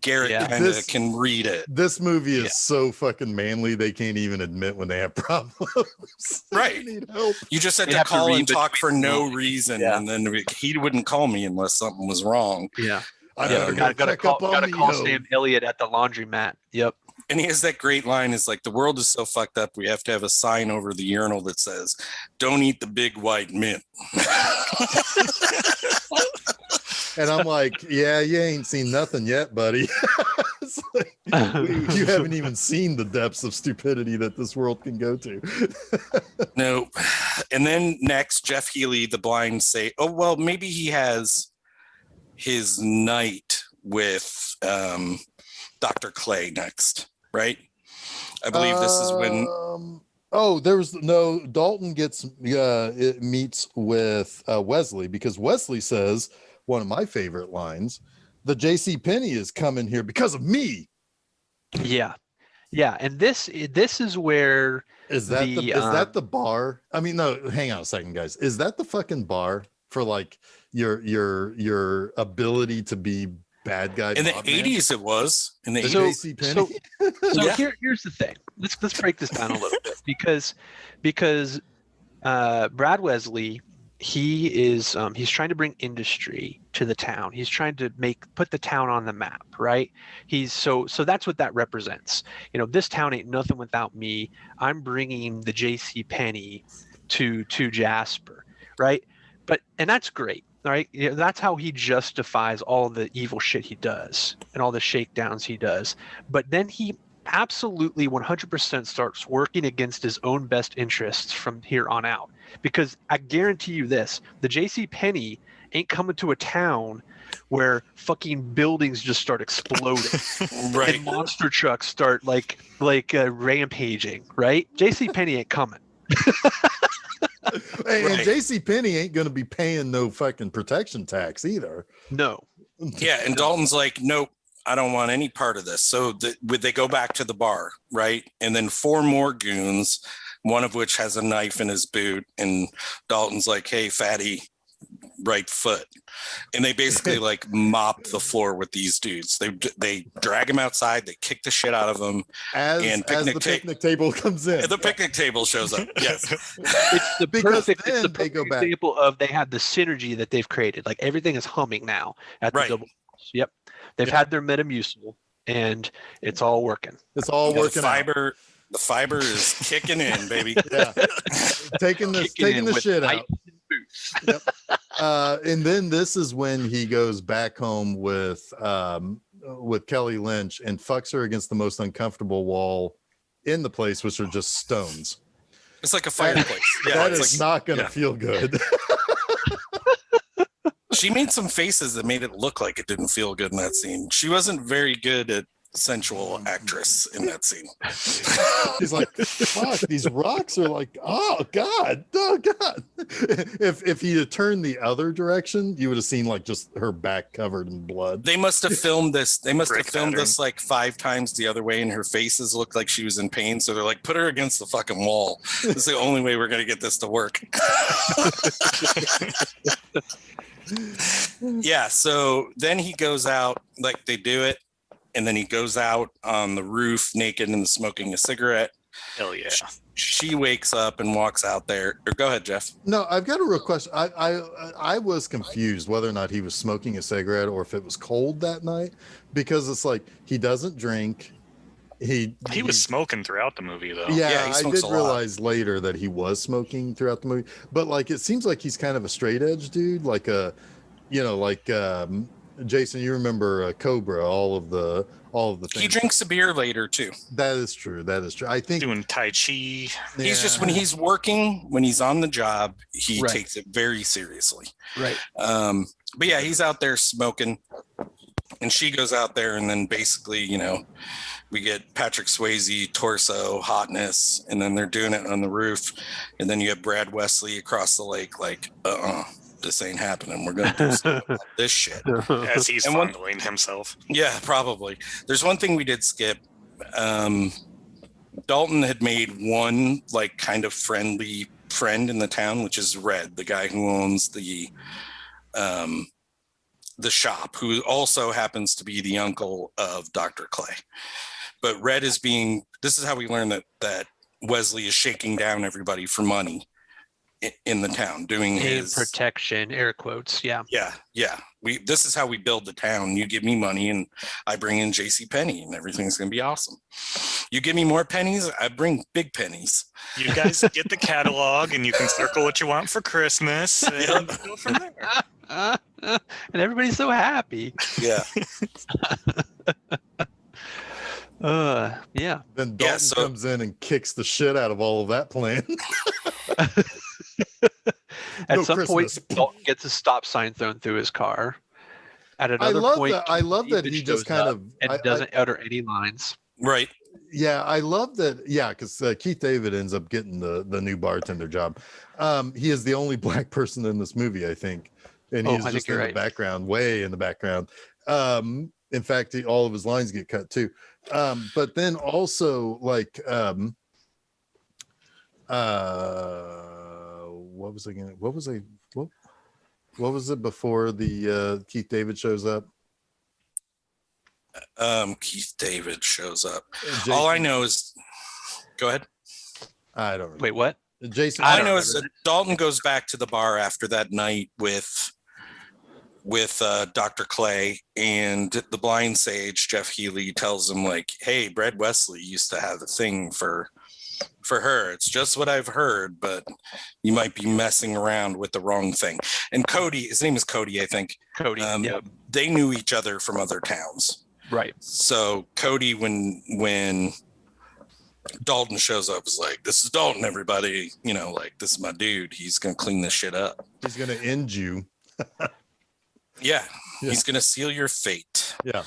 Garrett kind of can read it. This movie is so fucking manly; they can't even admit when they have problems. Right. They need help. You just had to call and talk for no reason, and then he wouldn't call me unless something was wrong. Yeah. Gotta call Sam Elliott at the laundromat. Yep. And he has that great line, is like, the world is so fucked up, we have to have a sign over the urinal that says, don't eat the big white mint. And I'm like, yeah, you ain't seen nothing yet, buddy. It's like, you haven't even seen the depths of stupidity that this world can go to. No. And then next, Jeff Healey, the blind, say, oh, well, maybe he has his night with Dr. Clay next, right? I believe this is when. Dalton meets with Wesley, because Wesley says one of my favorite lines, the J.C. Penney is coming here because of me. Yeah, yeah, and this is where Is that is that the bar? I mean, no, hang on a second, guys. Is that the fucking bar for like your ability to be bad guy? In the mob man? 80s, it was. In the The 80s. J.C. Penney. So Yeah. here's the thing. Let's break this down a little bit because Brad Wesley, he's trying to bring industry to the town. He's trying to put the town on the map, right? So that's what that represents. This town ain't nothing without me. I'm bringing the J.C. Penney to Jasper, right? And that's great, right? That's how he justifies all the evil shit he does and all the shakedowns he does. But then he absolutely 100% starts working against his own best interests from here on out. Because I guarantee you this, the J.C. Penney ain't coming to a town where fucking buildings just start exploding Right. and monster trucks start like rampaging, right? J.C. Penney ain't coming. And J.C. Penney ain't gonna be paying no fucking protection tax either. No. Yeah, and Dalton's like, nope, I don't want any part of this. So they go back to the bar, right? And then 4 more goons, one of which has a knife in his boot, and Dalton's like, hey, fatty, right foot. And they basically like mop the floor with these dudes. They drag him outside, they kick the shit out of him. As the picnic table comes in. And the picnic table shows up. Yes. It's the Because perfect then it's the they go perfect back. example of they have the synergy that they've created. Like everything is humming now at the Right. double. Yep. They've had their Metamucil and it's all working. It's all working The fiber is kicking in, baby. out. Yeah. taking the shit out. Yep. And then this is when he goes back home with Kelly Lynch and fucks her against the most uncomfortable wall in the place, which are just stones. It's like a fireplace. Yeah, That it's is like, not gonna feel good. she made some faces that made it look like it didn't feel good in that scene. She wasn't very good at sensual actress in that scene. He's like, fuck, these rocks are like, oh god. If he had turned the other direction, you would have seen like just her back covered in blood. They must have filmed this. They must Brick have filmed pattern. this like 5 times the other way, and her faces looked like she was in pain. So they're like, put her against the fucking wall. This is the only way we're gonna get this to work. Yeah. So then he goes out, like they do it, and then he goes out on the roof naked and smoking a cigarette. Hell yeah. She wakes up and walks out there. Or go ahead, Jeff. No, I've got a real question. I was confused whether or not he was smoking a cigarette or if it was cold that night, because it's like he doesn't drink. He was smoking throughout the movie, though. Yeah, Yeah, he I smokes did a lot. realize later that he was smoking throughout the movie, but like it seems like he's kind of a straight edge dude, like Jason, you remember Cobra, all of the things. He drinks a beer later too. That is true. I think Doing Tai Chi. He's just, when he's working, when he's on the job, he Right. takes it very seriously. Right. But yeah, he's out there smoking, and she goes out there, and then basically, we get Patrick Swayze torso hotness, and then they're doing it on the roof, and then you have Brad Wesley across the lake, like, this ain't happening. We're gonna do something about this shit. As he's And one- fondling himself. Yeah, probably. There's one thing we did skip. Dalton had made one like kind of friendly friend in the town, which is Red, the guy who owns the shop, who also happens to be the uncle of Dr. Clay. But Red this is how we learn that Wesley is shaking down everybody for money in the town, doing Name his protection, air quotes. Yeah. Yeah. This is how we build the town. You give me money and I bring in J.C. Penney and everything's going to be awesome. You give me more pennies, I bring big pennies. You guys get the catalog and you can circle what you want for Christmas and go from there. And everybody's so happy. Yeah. Yeah. then Dalton comes in and kicks the shit out of all of that plan. At No some Christmas. point, Dalton gets a stop sign thrown through his car. At another point, I love that he David just shows kind up of and doesn't utter any lines. Right. Yeah, I love that. Yeah, because Keith David ends up getting the new bartender job. He is the only black person in this movie, I think, and Oh, he's I just think you're in the right. background, way in the background. In fact, all of his lines get cut too. But then also like what was I gonna what was it before the Keith David shows up? Keith David shows up. Jason, All I know is, go ahead. I don't remember. Wait, what? Jason, All I know is that Dalton goes back to the bar after that night with Dr. Clay, and the blind sage Jeff Healy tells him like, hey, Brad Wesley used to have a thing for her. It's just what I've heard, but you might be messing around with the wrong thing. And Cody, his name is Cody, I think. Cody. Yep. They knew each other from other towns. Right. So Cody, when Dalton shows up, is like, this is Dalton, everybody. You know, like, this is my dude. He's gonna clean this shit up. he's gonna end you. Yeah. He's gonna seal your fate. Yeah.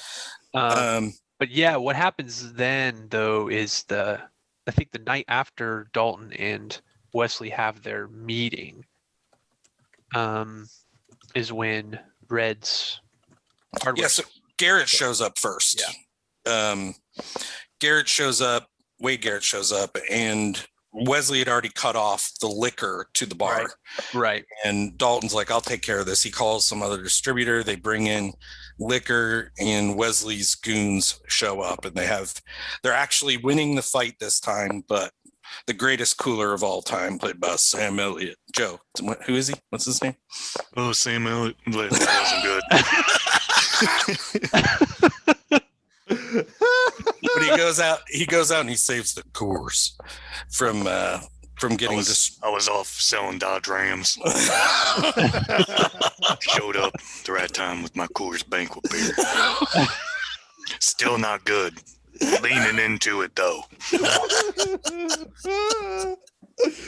But yeah, what happens then though is I think the night after Dalton and Wesley have their meeting, is when Red's hardware. Yeah, so Garrett shows up first. Yeah. Garrett shows up, Wade Garrett shows up, and Wesley had already cut off the liquor to the bar. Right. And Dalton's like, I'll take care of this. He calls some other distributor. They bring in liquor, and Wesley's goons show up, and they're actually winning the fight this time, but the greatest cooler of all time, played by Sam Elliott. Joe, who is he? What's his name? Oh, Sam Elliott. That wasn't good. But he goes out and he saves the course from getting I was off selling Dodge Rams. Showed up the right time with my Coors Banquet beer. Still not good. Leaning into it though.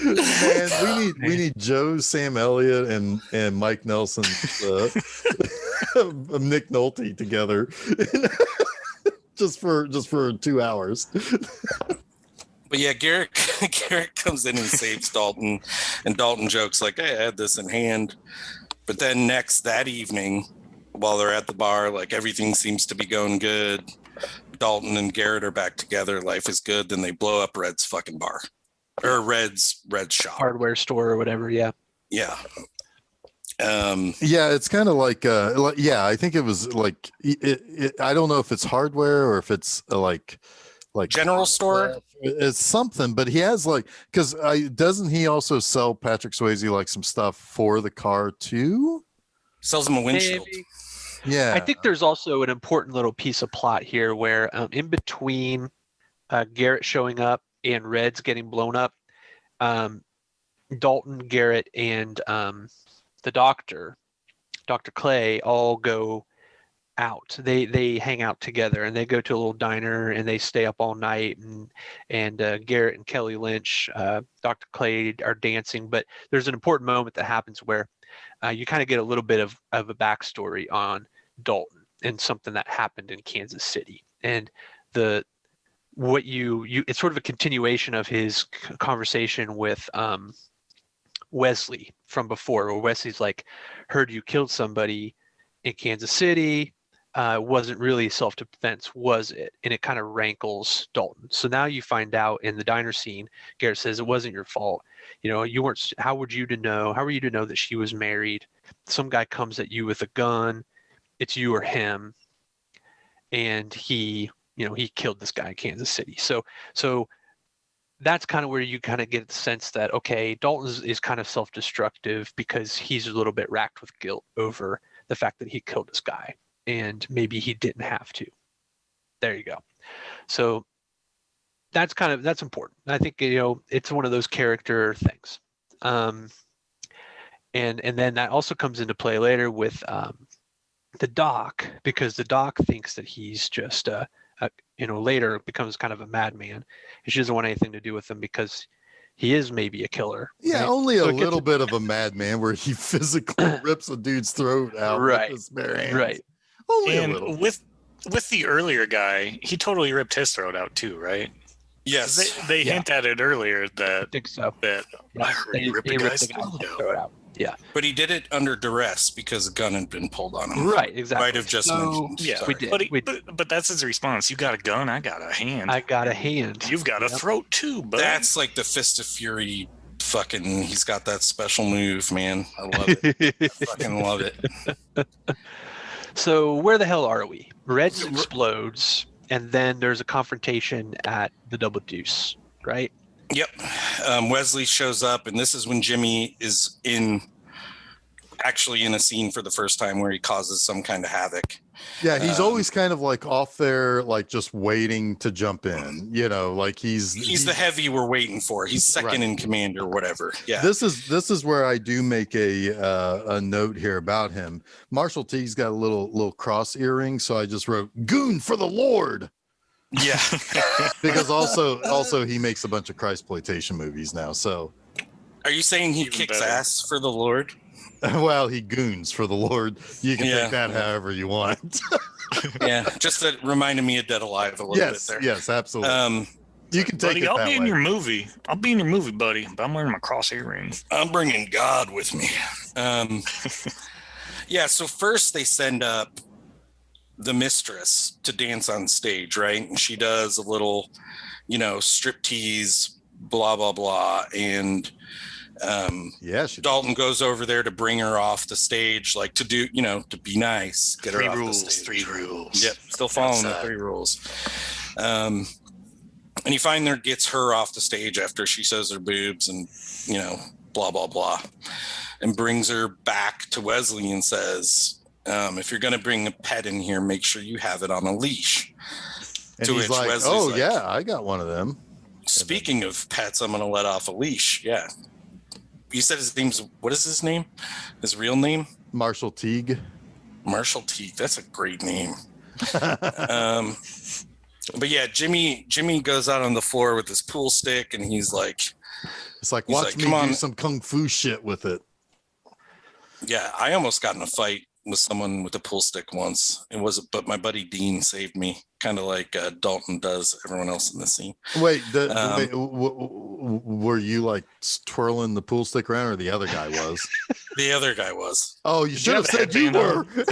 Man, we need Joe, Sam Elliott, and Mike Nelson, Nick Nolte together, just for 2 hours. But yeah, Garrett comes in and saves Dalton, and Dalton jokes like, hey, I had this in hand. But then that evening, while they're at the bar, like everything seems to be going good. Dalton and Garrett are back together. Life is good. Then they blow up Red's fucking bar, or Red's shop, Hardware store or whatever. Yeah. Yeah. Yeah, it's kind of like I think it was like I don't know if it's hardware or if it's like general store. It's something, but he has like, because doesn't he also sell Patrick Swayze like some stuff for the car too? Sells him a windshield. Maybe. Yeah, I think there's also an important little piece of plot here where in between Garrett showing up and Red's getting blown up, Dalton, Garrett, and the Dr. Clay all go out. They hang out together and they go to a little diner and they stay up all night, and Garrett and Kelly Lynch, Dr. Clay, are dancing. But there's an important moment that happens where you kind of get a little bit of a backstory on Dalton and something that happened in Kansas City, and it's sort of a continuation of his conversation with Wesley from before, where Wesley's like, heard you killed somebody in Kansas City. Wasn't really self-defense, was it? And it kind of rankles Dalton. So now you find out in the diner scene, Garrett says it wasn't your fault. You know, you weren't. How were you to know that she was married? Some guy comes at you with a gun. It's you or him, and he killed this guy in Kansas City. So that's kind of where you kind of get the sense that, okay, Dalton is kind of self-destructive because he's a little bit racked with guilt over the fact that he killed this guy, and maybe he didn't have to. There you go. So that's important. I think, it's one of those character things. And then that also comes into play later with the doc, because the doc thinks that he's just later becomes kind of a madman, and she doesn't want anything to do with him because he is maybe a killer. Yeah, right? only so a little bit of a madman where he physically rips a dude's throat out with his bare hands. Right. Only and a little. With the earlier guy, he totally ripped his throat out too, right? Yes. They hint at it earlier that I think so. that I heard he ripped the guy's throat out. Yeah. But he did it under duress because a gun had been pulled on him. Right, exactly. Might have just mentioned. Yeah, we did. But that's his response. You got a gun, I got a hand. I got a hand. You've got a throat too, bud. That's like the Fist of Fury. Fucking, he's got that special move, man. I love it. I fucking love it. So where the hell are we? Red explodes, and then there's a confrontation at the Double Deuce, right? Yep. Wesley shows up, and this is when Jimmy is actually in a scene for the first time where he causes some kind of havoc. Yeah, he's always kind of like off there, like just waiting to jump in. You know, like he's the heavy we're waiting for. He's second in command or whatever. Yeah. This is where I do make a note here about him. Marshall T's got a little cross earring, so I just wrote "Goon for the Lord." Yeah. Because also he makes a bunch of Christploitation movies now. So, are you saying he Even kicks better. ass for the Lord? well, he goons for the Lord. You can Yeah. take that however you want. Yeah. Just that reminded me of Dead Alive a little bit there. Yes, absolutely. You can take buddy, it I'll that be way. in your movie. I'll be in your movie, buddy. But I'm wearing my cross earring. I'm bringing God with me. Yeah. So first they send up the mistress to dance on stage, right? And she does a little, striptease, blah, blah, blah. And Yeah, she Dalton goes over there to bring her off the stage, like to do, to be nice, get her Three off rules. the stage. 3 rules. Yep, still following the Outside. 3 rules. And he finally gets her off the stage after she shows her boobs and, blah, blah, blah, and brings her back to Wesley and says, if you're going to bring a pet in here, make sure you have it on a leash. and to he's which like, Wesley's "Oh like, yeah, I got one of them." Speaking of pets, I'm going to let off a leash. Yeah. You said his name's, what is his name? His real name? Marshall Teague. Marshall Teague. That's a great name. But yeah, Jimmy goes out on the floor with his pool stick, and he's like, It's like, He's watch like, me "Come on." do some kung fu shit with it. yeah, I almost got in a fight with someone with a pool stick once. But my buddy Dean saved me, kind of like Dalton does everyone else in the scene. Wait, Um, were you like twirling the pool stick around, or the other guy was? The other guy was. Oh, you should you have have a said you headband were.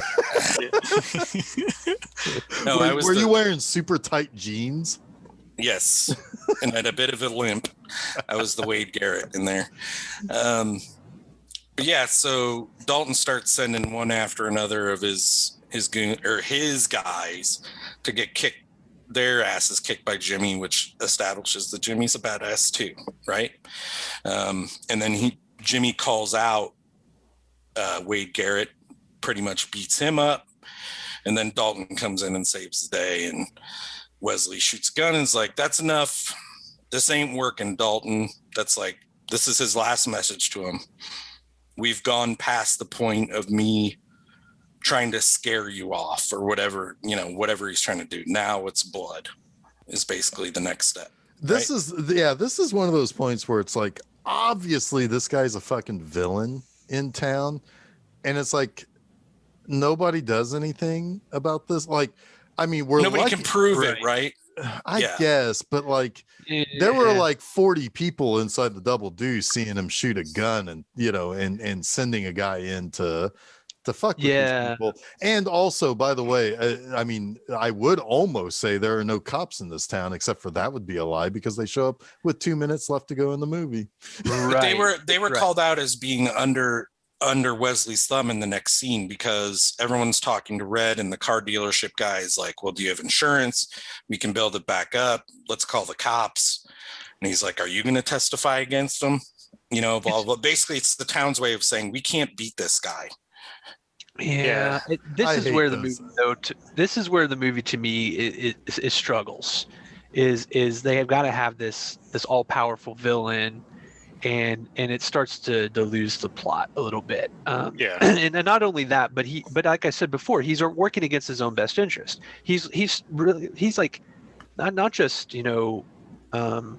No, I was. Were you wearing super tight jeans? Yes, and had a bit of a limp. I was the Wade Garrett in there. But yeah, so Dalton starts sending one after another of his guys to get their asses kicked by Jimmy, which establishes that Jimmy's a badass too, right? And then Jimmy calls out Wade Garrett, pretty much beats him up, and then Dalton comes in and saves the day, and Wesley shoots a gun and is like, "That's enough. This ain't working, Dalton." This is his last message to him. We've gone past the point of me trying to scare you off or whatever he's trying to do. Now it's blood is basically the next step. This right? this is one of those points where it's like, obviously this guy's a fucking villain in town, and it's like nobody does anything about this. Like, I mean, Nobody can prove it, right? I Yeah. guess, but like there were like 40 people inside the Double Deuce seeing him shoot a gun and and sending a guy in to fuck with these people. And also, by the way, I mean, I would almost say there are no cops in this town, except for that would be a lie because they show up with 2 minutes left to go in the movie. But they were called out as being under Wesley's thumb in the next scene because everyone's talking to Red, and the car dealership guy is like, "Well, do you have insurance? We can build it back up. Let's call the cops." And he's like, "Are you going to testify against them?" Blah, blah, blah. Basically, it's the town's way of saying we can't beat this guy. Yeah, Yeah. this is where the movie, though. This is where the movie, to me, it struggles. Is they have got to have this all powerful villain, and it starts to lose the plot a little bit. Yeah. And not only that, but like I said before, he's working against his own best interest. He's like not just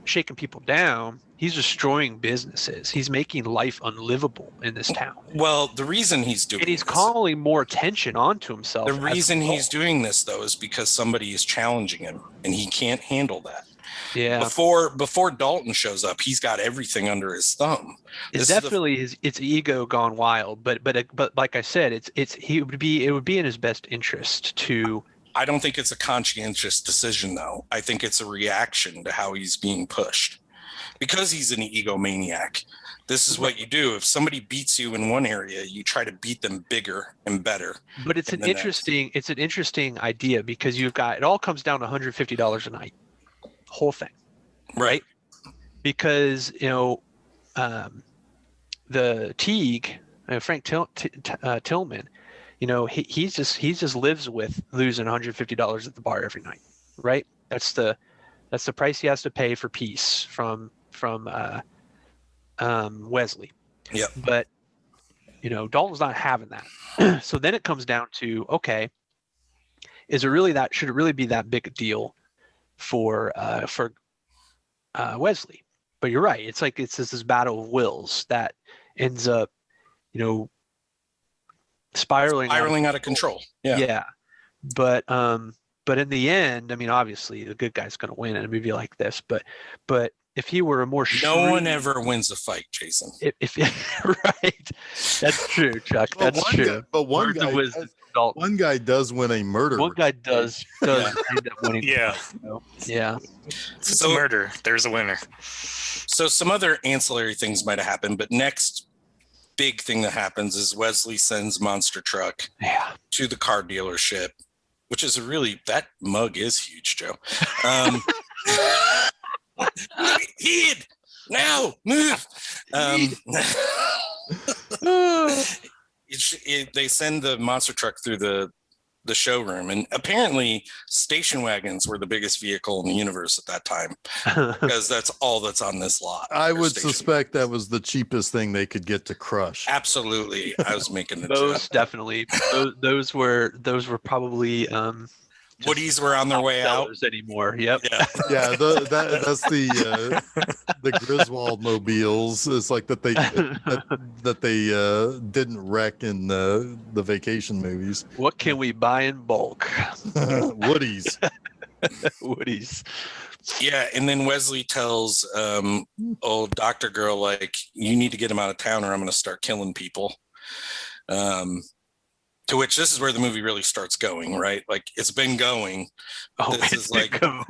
shaking people down. He's destroying businesses. He's making life unlivable in this town. Well, the reason he's doing And he's calling more attention onto himself. The reason he's doing this, though, is because somebody is challenging him, and he can't handle that. Yeah. Before Dalton shows up, he's got everything under his thumb. It's definitely it's ego gone wild, but like I said, it would be in his best interest to. I don't think it's a conscientious decision, though. I think it's a reaction to how he's being pushed, because he's an egomaniac. This is what you do. If somebody beats you in one area, you try to beat them bigger and better. But it's an interesting idea, because it all comes down to $150 a night, whole thing, Right. Because the Teague, Frank Tillman, he just lives with losing $150 at the bar every night, right? That's the price he has to pay for peace from Wesley. Yeah. But Dalton's not having that. So then it comes down to, okay, should it really be that big a deal for Wesley? But you're right. It's like it's this battle of wills that ends up, spiraling out of control. Yeah. Yeah. But in the end, I mean, obviously the good guy's going to win in a movie like this. But if he were a more no one ever wins a fight, Jason. If right, that's true, Chuck. Well, that's true. One guy does win a murder. One guy does end up winning. Yeah. Yeah. It's a murder. There's a winner. So some other ancillary things might have happened, but next big thing that happens is Wesley sends Monster Truck to the car dealership, which is that mug is huge, Joe. Heed now, move. They send the monster truck through the showroom, and apparently station wagons were the biggest vehicle in the universe at that time, because that's all that's on this lot. I would suspect that was the cheapest thing they could get to crush. Absolutely. I was making the Most joke. definitely. Those were probably Woodies were on their way out anymore. Yep. Yeah. That's the Griswold mobiles. It's like that they didn't wreck in the vacation movies. What can we buy in bulk? Woodies. Woodies. Yeah, and then Wesley tells old Dr. Girl, like, you need to get him out of town or I'm going to start killing people. To which this is where the movie really starts going, right? Like, it's been going. This is like going.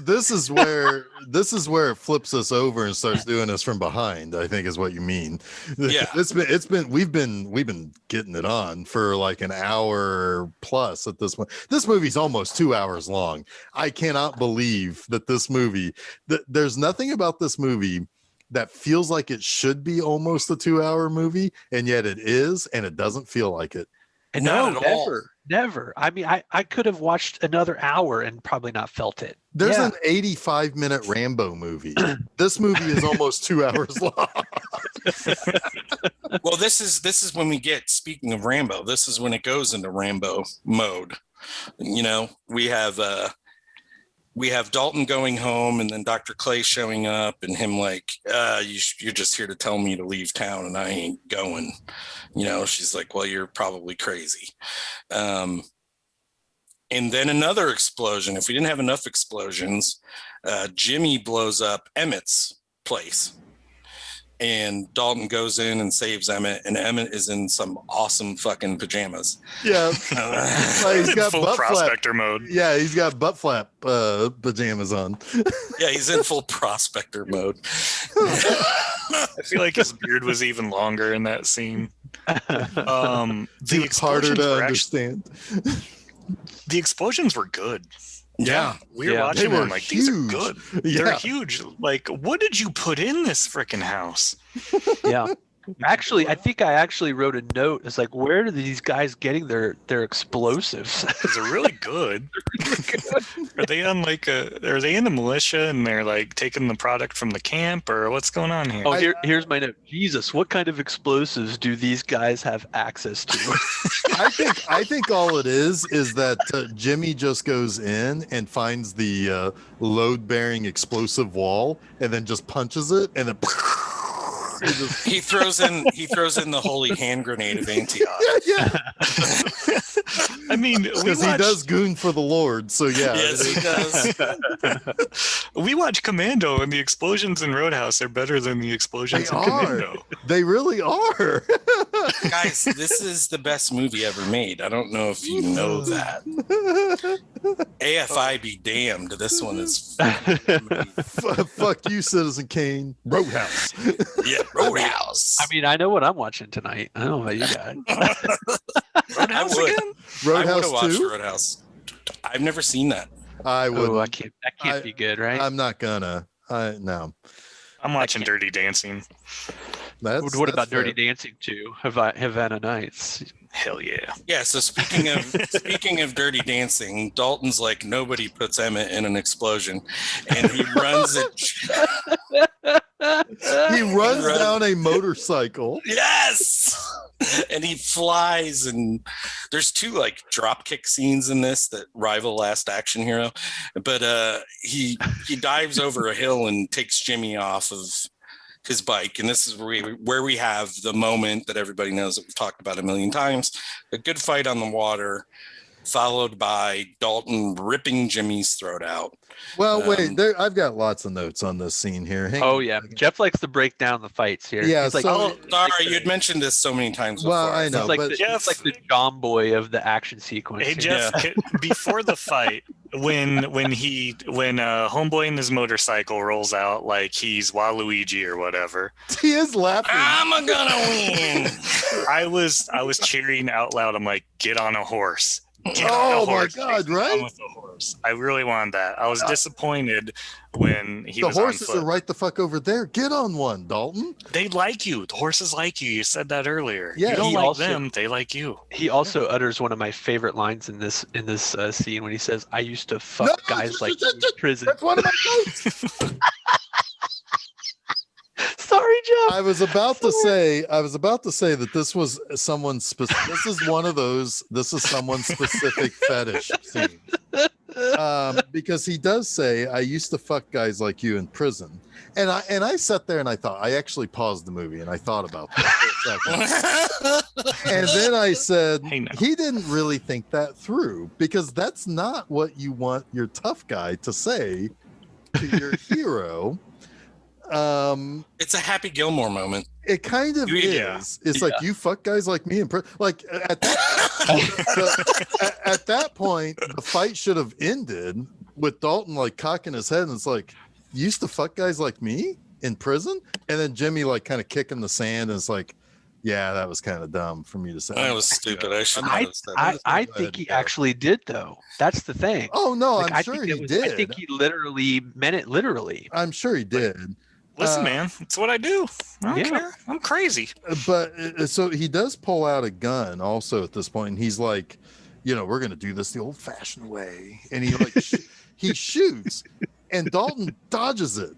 This is where it flips us over and starts doing us from behind, I think is what you mean. Yeah. We've been getting it on for like an hour plus at this point. This movie's almost 2 hours long. I cannot believe that this movie, there's nothing about this movie that feels like it should be almost a 2 hour movie, and yet it is, and it doesn't feel like it. Not at all. Never. I mean, I could have watched another hour and probably not felt it. There's an 85-minute Rambo movie. This movie is almost 2 hours long. Well, this is when we get, speaking of Rambo, this is when it goes into Rambo mode. We have Dalton going home, and then Dr. Clay showing up, and him like, you're just here to tell me to leave town, and I ain't going. She's like, well, you're probably crazy. And then another explosion. If we didn't have enough explosions, Jimmy blows up Emmett's place. And Dalton goes in and saves Emmett, and Emmett is in some awesome fucking pajamas. Yeah. He's got full butt prospector flap. mode. Yeah, he's got butt flap pajamas on. Yeah, he's in full prospector mode. I feel like his beard was even longer in that scene. It's harder to understand. The explosions were good. Yeah. We were watching them like, huge. these are good. They're huge. Like, what did you put in this freaking house? Yeah. Actually, I think I actually wrote a note. It's like, where are these guys getting their explosives? Because they're really good. Are they on are they in the militia and they're like taking the product from the camp, or what's going on here? Oh, here's my note. Jesus, what kind of explosives do these guys have access to? I think all it is that Jimmy just goes in and finds the load-bearing explosive wall and then just punches it, and then He throws in the holy hand grenade of Antioch. Yeah. I mean, Because he does goon for the Lord, so yeah. Yes, he does. We watch Commando, and the explosions in Roadhouse are better than the explosions They in are. Commando. They really are. Guys, this is the best movie ever made. I don't know if you know that. AFI be damned. This one is Fuck you, Citizen Kane. Roadhouse. yeah, Roadhouse. I mean, I know what I'm watching tonight. I don't know about you guys. Roadhouse Roadhouse again? I would have watched 2? Roadhouse. I've never seen that. I would. Oh, that can't be good, right? I'm not gonna. No. I'm watching Dirty Dancing. That's What about fair. Dirty Dancing 2? Havana Nights. Hell yeah. Yeah, so speaking of Dirty Dancing, Dalton's like, nobody puts Emmett in an explosion, and he runs it. He runs down a motorcycle. Yes, and he flies, and there's 2 like drop kick scenes in this that rival Last Action Hero, but he dives over a hill and takes Jimmy off of his bike, and this is where we have the moment that everybody knows that we've talked about a million times: a good fight on the water, followed by Dalton ripping Jimmy's throat out. Well, wait, I've got lots of notes on this scene here. Hang Oh on a yeah, second. Jeff likes to break down the fights here. Yeah, He's like, so- Sorry, you had mentioned this so many times before. Well, I know, he's like, but he's like the John Boy of the action sequence. Hey here. Jeff, before the fight, when Homeboy and his motorcycle rolls out like he's Waluigi or whatever, he is laughing. I'm gonna win. I was cheering out loud. I'm like, get on a horse. Get Oh on a my horse. God, Take me right? on with the horse. I really wanted that. I was disappointed when he The was on horses foot. are right the fuck over there. Get on one, Dalton. They like you. The horses like you. You said that earlier. Yeah, you don't he like also- them. They like you. He also utters one of my favorite lines in this scene when he says, "I used to fuck guys like you in prison." That's one of my notes. Sorry, Jeff. I was about to say that this was someone's this is one of those, this is someone's specific fetish scene. Because he does say, I used to fuck guys like you in prison. And I sat there and I thought, I actually paused the movie and I thought about that for a second. And then I said, Hey, no. he didn't really think that through, because that's not what you want your tough guy to say to your hero. It's a Happy Gilmore moment. It kind of Yeah. is. It's like, you fuck guys like me, and like at that point, the fight should have ended with Dalton like cocking his head, and it's like, you used to fuck guys like me in prison, and then Jimmy like kind of kicking the sand, and it's like, yeah, that was kind of dumb for me to say. That was stupid. I should have noticed that. I think he actually did, though. That's the thing. Oh no, Like, I'm sure he I did. think he literally meant it literally. I'm sure he did. Listen, man, it's what I do. I don't Yeah. care. I'm crazy. But so he does pull out a gun also at this point, and he's like, we're gonna do this the old-fashioned way, and he like he shoots, and Dalton dodges it,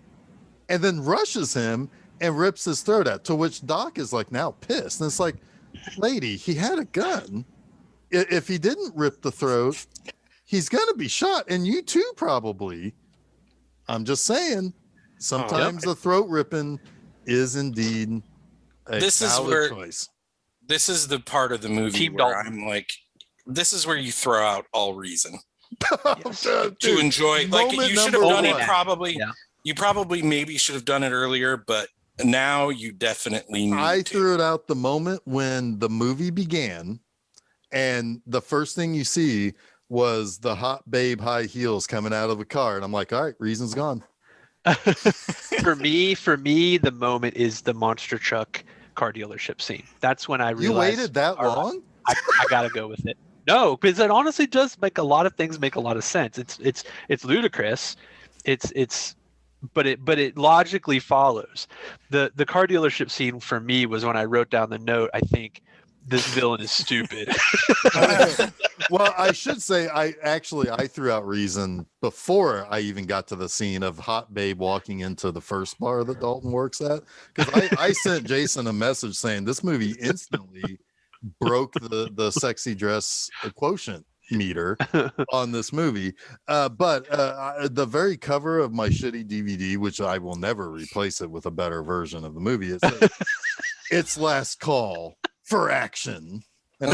and then rushes him and rips his throat out. To which Doc is like now pissed, and it's like, lady, he had a gun. If he didn't rip the throat, he's gonna be shot, and you too probably. I'm just saying. Sometimes the throat ripping is indeed a This is valid where- choice. This is the part of the movie Team where Dalton. I'm like, this is where you throw out all reason Yes. to Dude, enjoy. Like, moment you should have number done it one. probably. Yeah. You probably maybe should have done it earlier, but now you definitely need I to. threw it out the moment when the movie began, and the first thing you see was the hot babe high heels coming out of a car, and I'm like, all right, reason's gone. For me, the moment is the monster truck car dealership scene. That's when I You realized waited that all right, long? I gotta go with it. No, because it honestly does make a lot of things make a lot of sense. It's ludicrous. But it logically follows. The car dealership scene for me was when I wrote down the note, I think this villain is stupid. Well, I should say I threw out reason before I even got to the scene of hot babe walking into the first bar that Dalton works at, because I sent Jason a message saying this movie instantly broke the sexy dress quotient meter on this movie. But the very cover of my shitty DVD, which I will never replace it with a better version of the movie, it says, "It's last call for action." And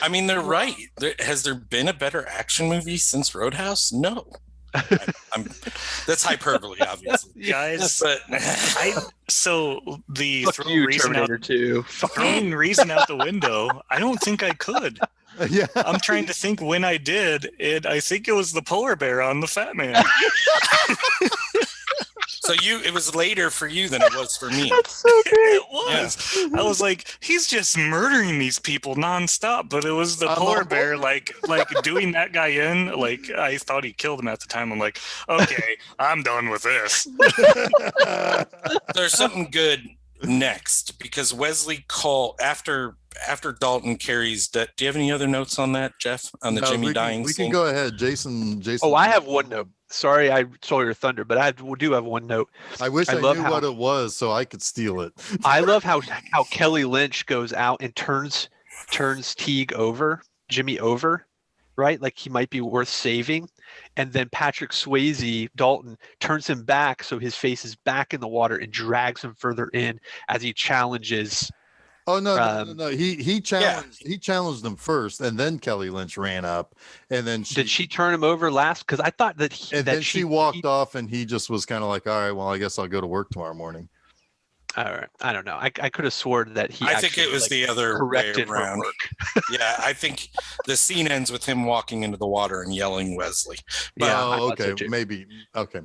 I mean, they're right. Has there been a better action movie since Roadhouse? No. That's hyperbole, obviously, guys. But so the Fuck you, Terminator 2. throwing reason out the window. I don't think I could. yeah, I'm trying to think when I did it. I think it was the polar bear on the Fat Man. So it was later for you than it was for me. That's so great. It was. Yeah. I was like, he's just murdering these people nonstop. But it was the polar bear, like doing that guy in. Like, I thought he killed him at the time. I'm like, okay, I'm done with this. There's something good next because Wesley after Dalton carries. Do you have any other notes on that, Jeff? On the Jimmy dying we scene? can go ahead, Jason. Oh, I have one note. Sorry, I stole your thunder, but I do have one note. I wish I knew what it was so I could steal it. I love how Kelly Lynch goes out and turns Jimmy over, right? Like he might be worth saving. And then Patrick Swayze, Dalton, turns him back so his face is back in the water and drags him further in as he challenges. Oh no! He challenged them first, and then Kelly Lynch ran up, and then did she turn him over last? Because I thought that she walked off, and he just was kind of like, all right, well, I guess I'll go to work tomorrow morning. All right, I don't know. I could have sworn that he. I think it was the other way around. Yeah, I think the scene ends with him walking into the water and yelling Wesley. But, yeah. Okay, so maybe. Okay.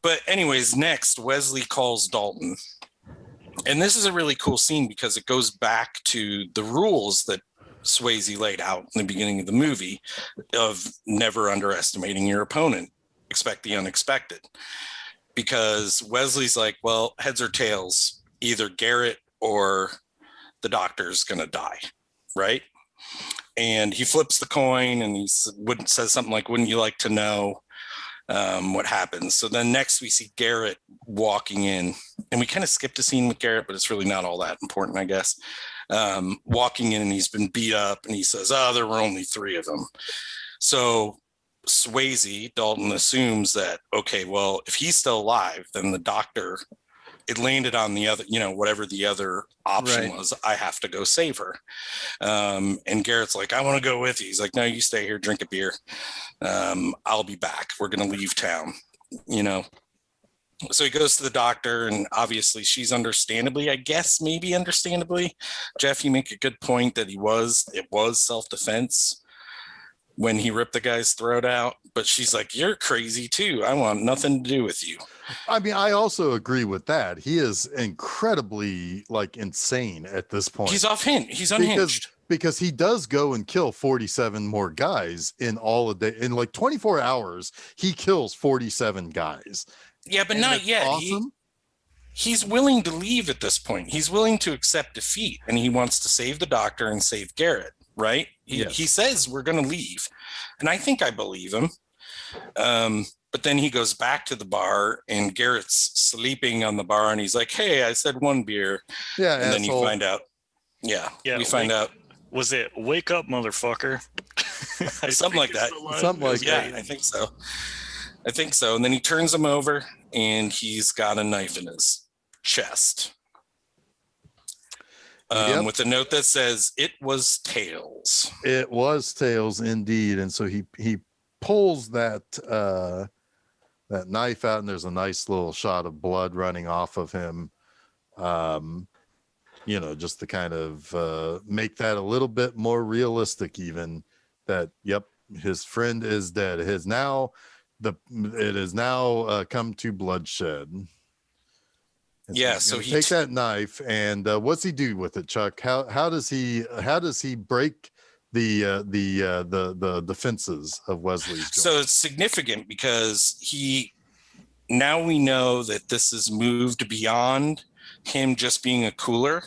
But anyways, next Wesley calls Dalton. And this is a really cool scene because it goes back to the rules that Swayze laid out in the beginning of the movie of never underestimating your opponent. Expect the unexpected. Because Wesley's like, well, heads or tails, either Garrett or the doctor's going to die, right? And he flips the coin and he says something like, wouldn't you like to know what happens? So then next we see Garrett walking in, and we kind of skipped a scene with Garrett, but it's really not all that important, I guess. Walking in, and he's been beat up, and he says, there were only 3 of them. So Swayze, Dalton, assumes that, okay, well, if he's still alive, then the doctor, it landed on the other, whatever the other option was, I have to go save her. And Garrett's like, I want to go with you. He's like, no, you stay here, drink a beer. I'll be back. We're going to leave town, So he goes to the doctor, and obviously she's understandably, Jeff, you make a good point that it was self-defense when he ripped the guy's throat out, but she's like, you're crazy too. I want nothing to do with you. I mean, I also agree with that. He is incredibly insane at this point. He's unhinged. Because he does go and kill 47 more guys in all a day. In 24 hours, he kills 47 guys. Yeah, but not yet. Awesome. He's willing to leave at this point. He's willing to accept defeat, and he wants to save the doctor and save Garrett. Right? He says we're going to leave, and I think I believe him. But then he goes back to the bar, and Garrett's sleeping on the bar, and he's like, "Hey, I said 1 beer." Yeah, and then you find out. Yeah, we find out. Was it "Wake up, motherfucker"? Something like that. Something like that. Yeah, I think so. And then he turns him over, and he's got a knife in his chest. With a note that says, it was Tails. It was Tails indeed. And so he pulls that knife out, and there's a nice little shot of blood running off of him. Just to kind of make that a little bit more realistic, even that, yep, his friend is dead. It has now come to bloodshed. And so he take that knife, and what's he do with it, Chuck? How does he break the fences of Wesley's joint? So it's significant because now we know that this has moved beyond him just being a cooler,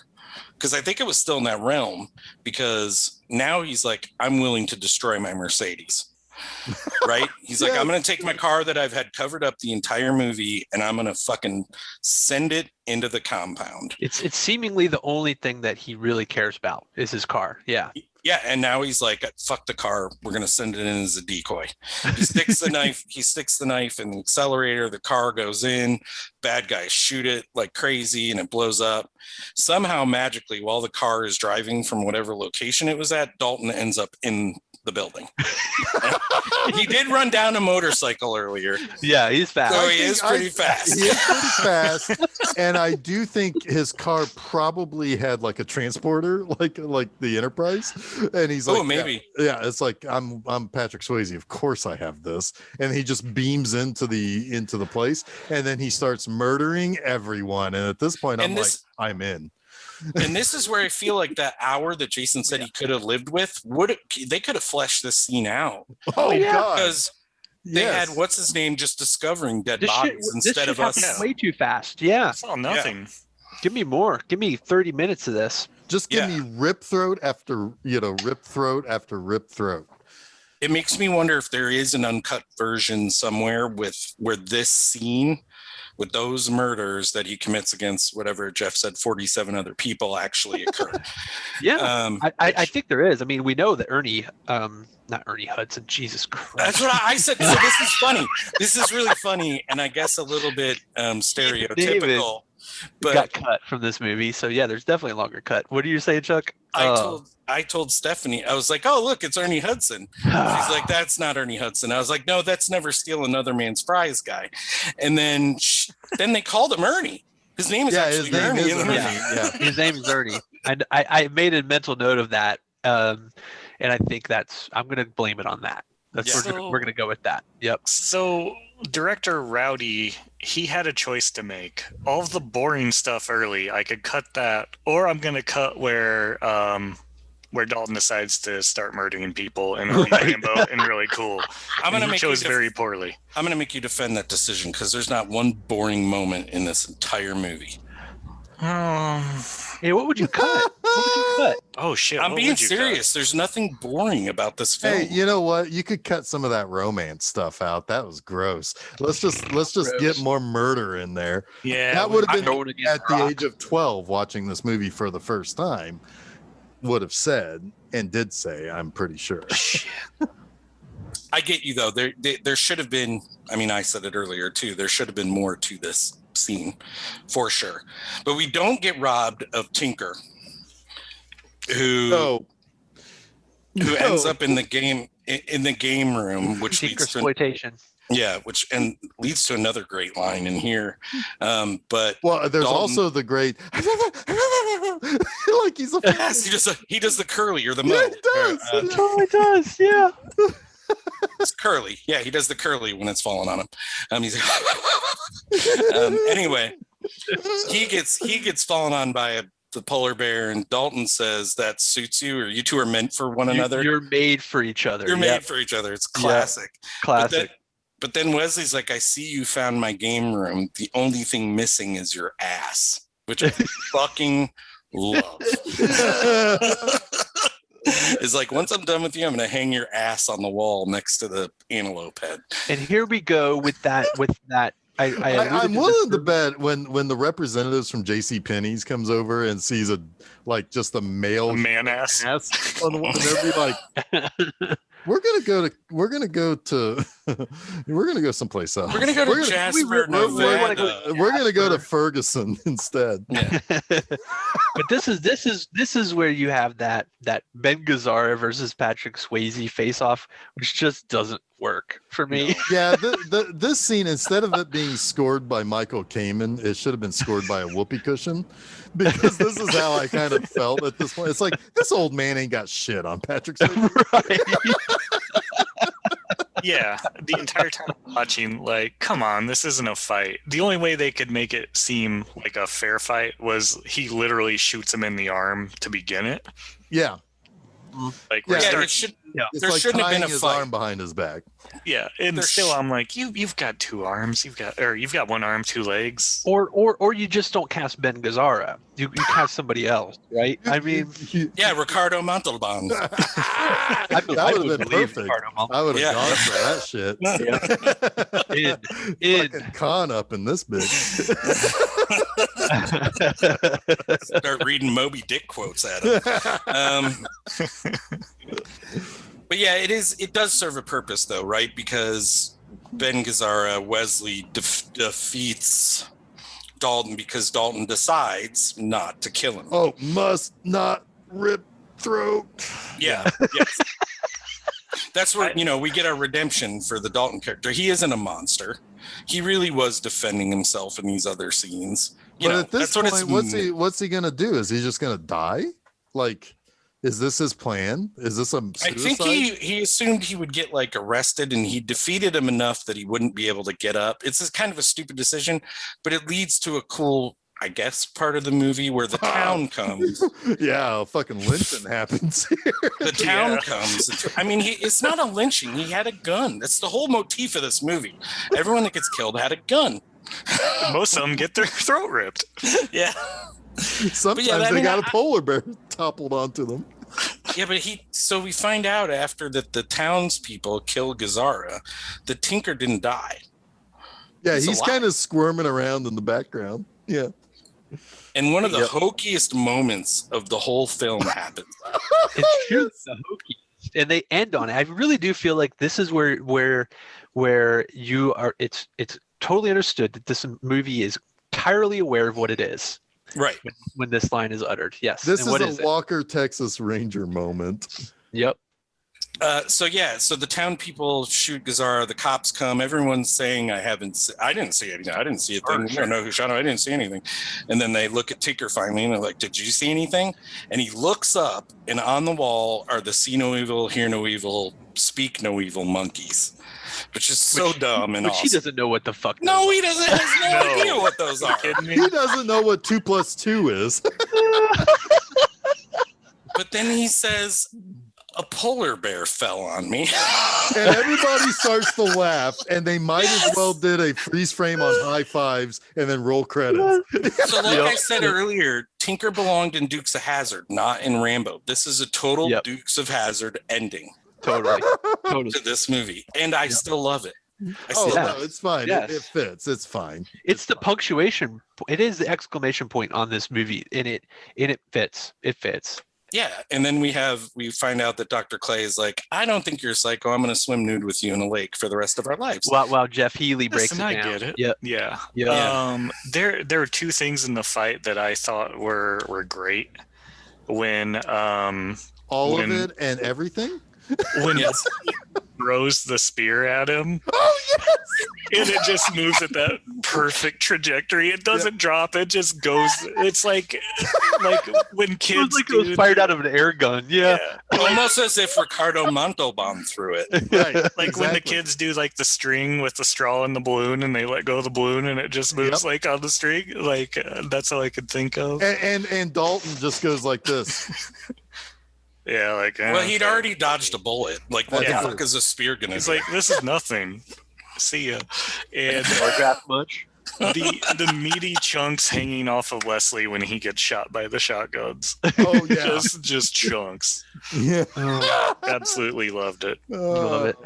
because I think it was still in that realm, because now he's like, I'm willing to destroy my Mercedes. right? He's like, Yes. I'm going to take my car that I've had covered up the entire movie and I'm going to fucking send it into the compound. It's seemingly the only thing that he really cares about is his car. Yeah. Yeah, and now he's like, fuck the car. We're going to send it in as a decoy. He sticks the knife in the accelerator. The car goes in. Bad guys shoot it like crazy and it blows up. Somehow, magically, while the car is driving from whatever location it was at, Dalton ends up in the building. He did run down a motorcycle earlier. Yeah, he's fast. So he is pretty fast. He is pretty fast, and I do think his car probably had like a transporter, like the Enterprise. And he's like, maybe. Yeah, it's like I'm Patrick Swayze. Of course I have this, and he just beams into the place, and then he starts murdering everyone. And at this point, I'm in. And this is where I feel like that hour that Jason said he could have lived with, they could have fleshed this scene out. Oh yeah, God. Because they had what's his name just discovering dead bodies instead of us. Way too fast. Yeah. It's all nothing. Yeah. Give me more. Give me 30 minutes of this. Just give me rip throat after rip throat after rip throat. It makes me wonder if there is an uncut version somewhere where this scene with those murders that he commits against whatever Jeff said 47 other people actually occur. I think there is. I mean, we know that not Ernie Hudson, Jesus Christ. That's what I said. So this is funny. This is really funny and I guess a little bit stereotypical. But got cut from this movie, so yeah, there's definitely a longer cut. What are you saying, Chuck? I told Stephanie, I was like, oh look, it's Ernie Hudson. She's like, that's not Ernie Hudson. I was like, no, that's Never Steal Another Man's Fries guy. And then they called him Ernie. His name is actually Ernie. His name is Ernie. And I made a mental note of that, and I think I'm going to blame it on that. We're going to go with that. Yep. So director Rowdy, he had a choice to make. All of the boring stuff early, I could cut that, or I'm going to cut where Dalton decides to start murdering people and really Rambo and really cool. He chose very poorly. I'm going to make you defend that decision because there's not one boring moment in this entire movie. Hey, what would you cut? Oh shit! I'm being serious. There's nothing boring about this film. Hey, you know what? You could cut some of that romance stuff out. That was gross. Let's just get more murder in there. Yeah, that would have been at the age of 12 watching this movie for the first time. Would have said and did say, I'm pretty sure. I get you though. There should have been. I mean, I said it earlier too. There should have been more to this scene, for sure. But we don't get robbed of Tinker, who ends up in the game room, which Tinker leads to exploitation. Leads to another great line in here. But there's Dalton, also the great like he's he does the curly or the yeah, he does. He totally does. Yeah. It's curly. Yeah, he does the curly when it's falling on him. He's anyway, he gets fallen on by the polar bear, and Dalton says that suits you, or you two are meant for one another. You're made for each other. You're made for each other. It's classic. Yep. Classic. But then Wesley's like, I see you found my game room. The only thing missing is your ass, which I fucking love. It's like, once I'm done with you, I'm going to hang your ass on the wall next to the antelope head. And here we go with that. I'm willing to bet when the representatives from JCPenney's comes over and sees just a man ass on the wall, they'll be like, we're gonna go someplace else. We're gonna go to Jasper. We're gonna go to Ferguson instead. Yeah. But this is where you have that Ben Gazzara versus Patrick Swayze face off, which just doesn't work for me. Yeah, this scene, instead of it being scored by Michael Kamen, it should have been scored by a whoopee cushion, because this is how I kind of felt at this point. It's like, this old man ain't got shit on Patrick Swayze. Right. Yeah, the entire time watching, like, come on, this isn't a fight. The only way they could make it seem like a fair fight was he literally shoots him in the arm to begin it. Yeah. Like we're Yeah, starting, it should. Yeah. It's There like shouldn't have tying been a his fight. arm behind his back. yeah, and There's still sh- I'm like, you've got 2 arms, you've got 1 arm, 2 legs. Or you just don't cast Ben Gazzara. You cast somebody else, right? I mean, Yeah, Ricardo Montalban. that I would have been believe perfect. Ricardo Montalban. I would have Yeah. gone for that shit. In. Fucking con up in this bitch. Start reading Moby Dick quotes at him. But yeah, it does serve a purpose though, right? Because Ben Gazzara, Wesley defeats Dalton because Dalton decides not to kill him. Oh, must not rip throat. Yeah. Yes. That's where, we get our redemption for the Dalton character. He isn't a monster. He really was defending himself in these other scenes. But at this that's what point, what's he gonna do? Is he just gonna die? Like, is this his plan? Is this a suicide? I think he assumed he would get like arrested, and he defeated him enough that he wouldn't be able to get up. It's kind of a stupid decision, but it leads to a cool, I guess, part of the movie where the town comes. Yeah, fucking lynching happens here. The town comes. I mean, it's not a lynching. He had a gun. That's the whole motif of this movie. Everyone that gets killed had a gun. Most of them get their throat ripped. Yeah. Sometimes I they mean, got a polar bear toppled onto them. Yeah, but so we find out after that the townspeople kill Gazzara, the Tinker didn't die. Yeah, He's he's alive. kind of squirming around in the background. Yeah. And one of the hokiest moments of the whole film happens. It's true. The Hokies, and they end on it. I really do feel like this is where you are. It's totally understood that this movie is entirely aware of what it is Right. when this line is uttered. Yes. This and what is a it? Walker, Texas Ranger moment. Yep. So the town people shoot Gazzara. The cops come. Everyone's saying, I didn't see anything. I didn't see a thing. Sure. I don't know who shot him. I didn't see anything. And then they look at Tinker finally, and they're like, did you see anything? And he looks up, and on the wall are the see no evil, hear no evil, speak no evil monkeys, which is so dumb and Which awesome. he doesn't know what the fuck. No, he doesn't. Has no No. idea what those are. Kidding me? He doesn't know what 2 + 2 is. But then he says, a polar bear fell on me. And everybody starts to laugh, and they might as well did a freeze frame on high fives and then roll credits. So like I said earlier, Tinker belonged in Dukes of Hazzard, not in Rambo. This is a total Yep. Dukes of Hazzard ending Totally. to this movie. And I still love it. I Oh, still Yeah. no, it's fine. Yes. It fits. It's fine. It's the fine. punctuation. It is the exclamation point on this movie, and it fits. It fits. Yeah. And then we find out that Dr. Clay is like, I don't think you're a psycho. I'm going to swim nude with you in a lake for the rest of our lives. While Jeff Healy breaks Listen, it I down. get it. Yep. Yeah. Yeah. There were 2 things in the fight that I thought were great. When All When- of it and everything. when Yes. he throws the spear at him, Oh yes. and it just moves at that perfect trajectory. It doesn't drop. It just goes. It's like when It kids was like it was do- fired out of an air gun. Yeah. Almost as if Ricardo Montalban threw it. Right. Like when the exactly. kids do like the string with the straw in the balloon, and they let go of the balloon, and it just moves like on the string. Like that's all I could think of. And Dalton just goes like this. Yeah, like Well, he'd okay. already dodged a bullet. Like, what Yeah. the fuck is a spear going to He's do? like, this is nothing. See ya. And Telegraph much. the meaty chunks hanging off of Wesley when he gets shot by the shotguns. Oh yeah. Just chunks. Yeah. Absolutely loved it. Love it.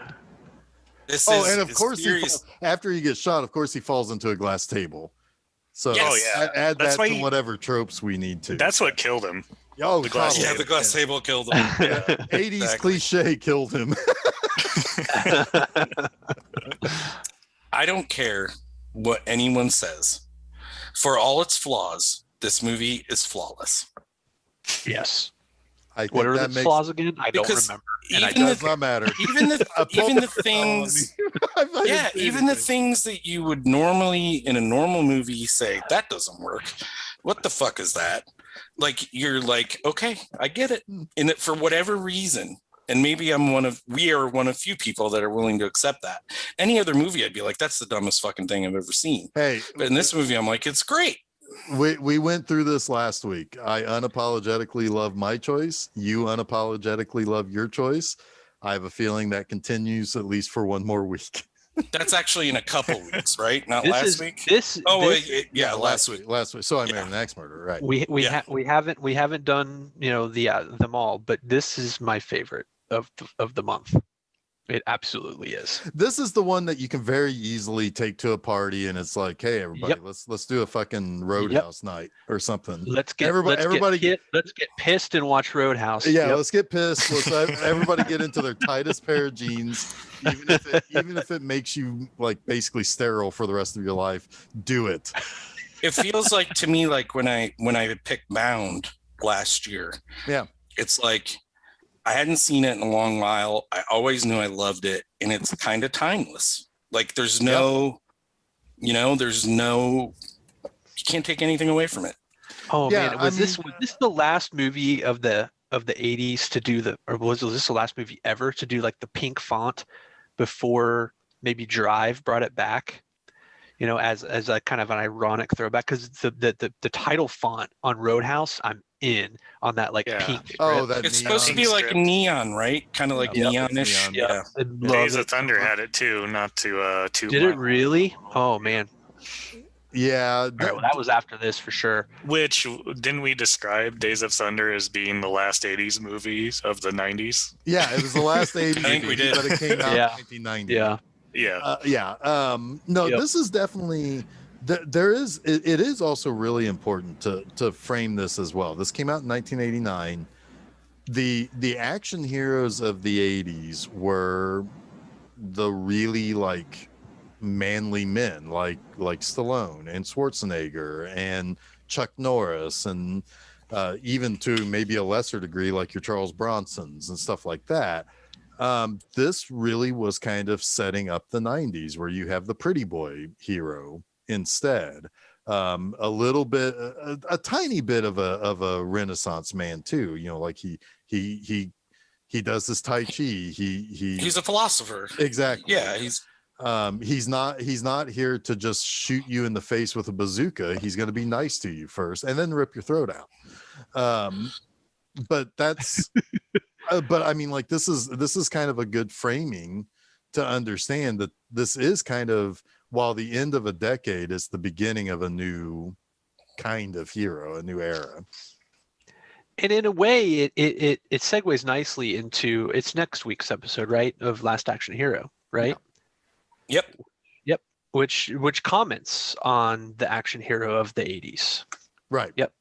This Oh, is and of it's course, serious. after he gets shot, of course, he falls into a glass table. So Yes. Oh, yeah. add That's that why to he- whatever tropes we need to. That's what killed him. oh, the glass totally. Yeah, the glass table killed him. 80s Exactly. cliche killed him. I don't care what anyone says. For all its flaws, this movie is flawless. Yes. I think What are that the makes flaws again? I don't Because remember. And I Even does the, not matter. even the A even the poker things I didn't yeah, see even the anything. things that you would normally in a normal movie say that doesn't work. What the fuck is that? Like you're like, okay, I get it. And it, for whatever reason, and maybe we are one of few people that are willing to accept that. Any other movie, I'd be like, that's the dumbest fucking thing I've ever seen. Hey, But in this movie, I'm like, it's great. we went through this last week. I unapologetically love my choice. You unapologetically love your choice. I have a feeling that continues at least for one more week. That's actually in a couple weeks, right? Not This last is week. this. Oh, this, wait, yeah, last week. Last week. So I Yeah. married an axe murderer, right? Yeah. we haven't done them all, but this is my favorite of the month. It absolutely is. This is the one that you can very easily take to a party, and it's like, hey, everybody, Yep. let's do a fucking Roadhouse night or something. Let's get pissed and watch Roadhouse. Yeah, Yep. let's get pissed. Let's everybody get into their tightest pair of jeans, even if it makes you like basically sterile for the rest of your life. Do it. It feels like to me like when I picked Bound last year. Yeah. It's like I hadn't seen it in a long while. I always knew I loved it, and it's kind of timeless. Like there's no, you can't take anything away from it. Oh Yeah, man, was this the last movie of the 80s to do was this the last movie ever to do like the pink font before maybe Drive brought it back? As a kind of an ironic throwback, because the title font on Roadhouse, I'm in on that like pink script. Oh, that It's supposed to be like script. neon, right? Kind of like neonish. Neon. Yeah. I love Days it. of Thunder had it too, not to Did it really? Oh man. Yeah. All right, well, that was after this for sure. Which didn't we describe Days of Thunder as being the last 80s movies of the 90s? Yeah, it was the last 80s I think we movie, did. but it came out in 1990. Yeah. Yeah. No, Yep. this is definitely it is also really important to frame this as well. This came out in 1989. The action heroes of the 80s were the really like manly men like Stallone and Schwarzenegger and Chuck Norris, and even to maybe a lesser degree like your Charles Bronsons and stuff like that. This really was kind of setting up the 90s where you have the pretty boy hero instead. A little bit, a tiny bit of a Renaissance man too. Like he does this Tai Chi. He's a philosopher. Exactly. Yeah, he's not here to just shoot you in the face with a bazooka. He's going to be nice to you first and then rip your throat out. But that's but I mean, like this is kind of a good framing to understand that this is kind of, while the end of a decade is the beginning of a new kind of hero, a new era. And in a way, it segues nicely into it's next week's episode, right, of Last Action Hero, right? Yep. Which comments on the action hero of the 80s. Right. Yep.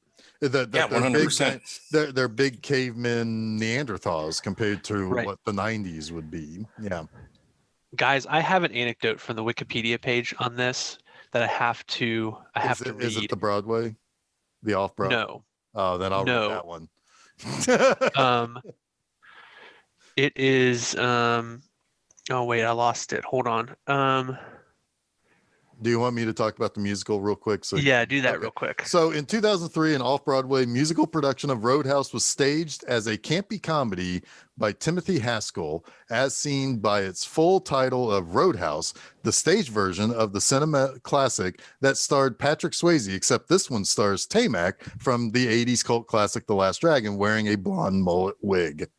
They're 100%. They're big cavemen Neanderthals compared to Right. what the 90s would be. Yeah. Guys, I have an anecdote from the Wikipedia page on this that I have to read. Is it the Broadway? The off-Broadway? No. Oh, then I'll No. read that one. It is oh wait, I lost it. Hold on. Do you want me to talk about the musical real quick? Yeah, do that Okay. real quick. So in 2003, an off-Broadway musical production of Roadhouse was staged as a campy comedy by Timothy Haskell, as seen by its full title of Roadhouse, the stage version of the cinema classic that starred Patrick Swayze, except this one stars Tamac from the 80s cult classic The Last Dragon wearing a blonde mullet wig.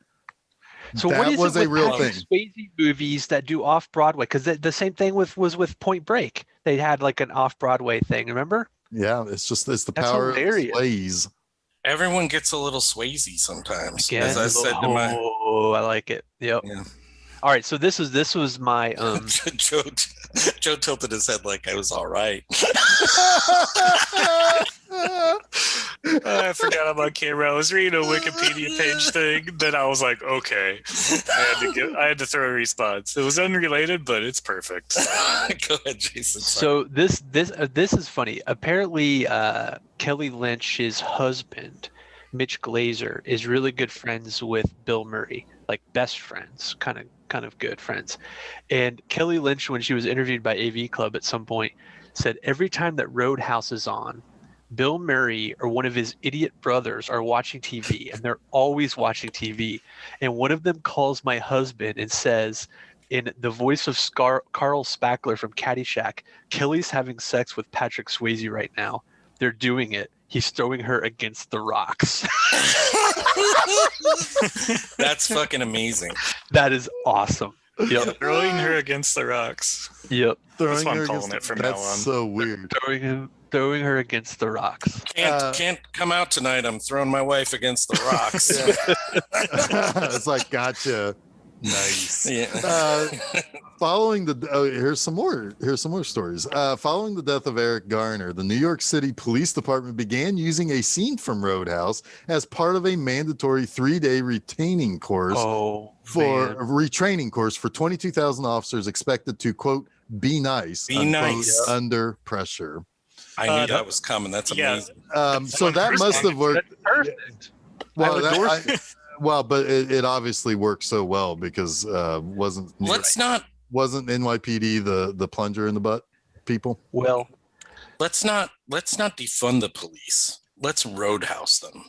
So that what is was it a with real Patrick thing. Swayze movies that do off Broadway? Because the same thing was with Point Break. They had like an off Broadway thing. Remember? Yeah, it's the That's power hilarious. of Swayze. Everyone gets a little Swayze sometimes. Again, As I said to my I like it. Yep. Yeah. All right. So this was my Joe tilted his head like I was all right. I forgot I'm on camera. I was reading a Wikipedia page thing. Then I was like, okay. I had to throw a response. It was unrelated, but it's perfect. Go ahead, Jason. So this is funny. Apparently, Kelly Lynch's husband, Mitch Glazer, is really good friends with Bill Murray, like best friends, kind of good friends. And Kelly Lynch, when she was interviewed by AV Club at some point, said every time that Roadhouse is on, Bill Murray or one of his idiot brothers are watching TV, and they're always watching TV. And one of them calls my husband and says, in the voice of Carl Spackler from Caddyshack, Kelly's having sex with Patrick Swayze right now. they're doing it, he's throwing her against the rocks. That's fucking amazing. That is awesome. Yep. Throwing her against the rocks. Yep. That's what I'm her calling against it from that's now on. so weird. Throwing her against the rocks. Can't come out tonight. I'm throwing my wife against the rocks. It's like, gotcha. Nice. Yeah. Following the here's some more stories. Following the death of Eric Garner, the New York City Police Department began using a scene from Roadhouse as part of a mandatory 3-day retraining course for 22,000 officers expected to, quote, be nice, Be nice under pressure. I knew that was coming. That's amazing. So that must have worked. That's perfect. Well, but it obviously worked so well because wasn't NYPD the plunger in the butt people? Well, let's not defund the police. Let's roadhouse them.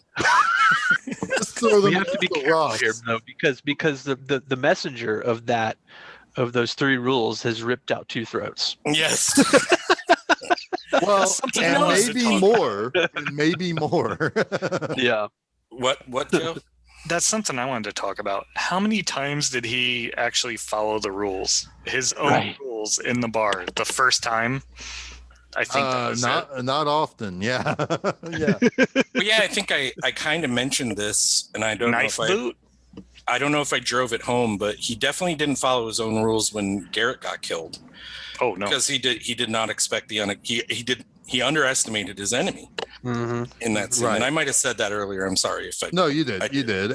We have to be careful here, though, because the messenger of those 3 rules has ripped out 2 throats. Yes. Well, and maybe more. Yeah. What, Joe? That's something I wanted to talk about. How many times did he actually follow the rules? His own rules in the bar. The first time, I think that was not often. Yeah. Yeah. Well, yeah, I think I kind of mentioned this, and I don't know if I don't know if I drove it home, but he definitely didn't follow his own rules when Garrett got killed. Oh no, because he did not expect he underestimated his enemy in that scene. Right. And I might have said that earlier. I'm sorry if I. No, you did. You did.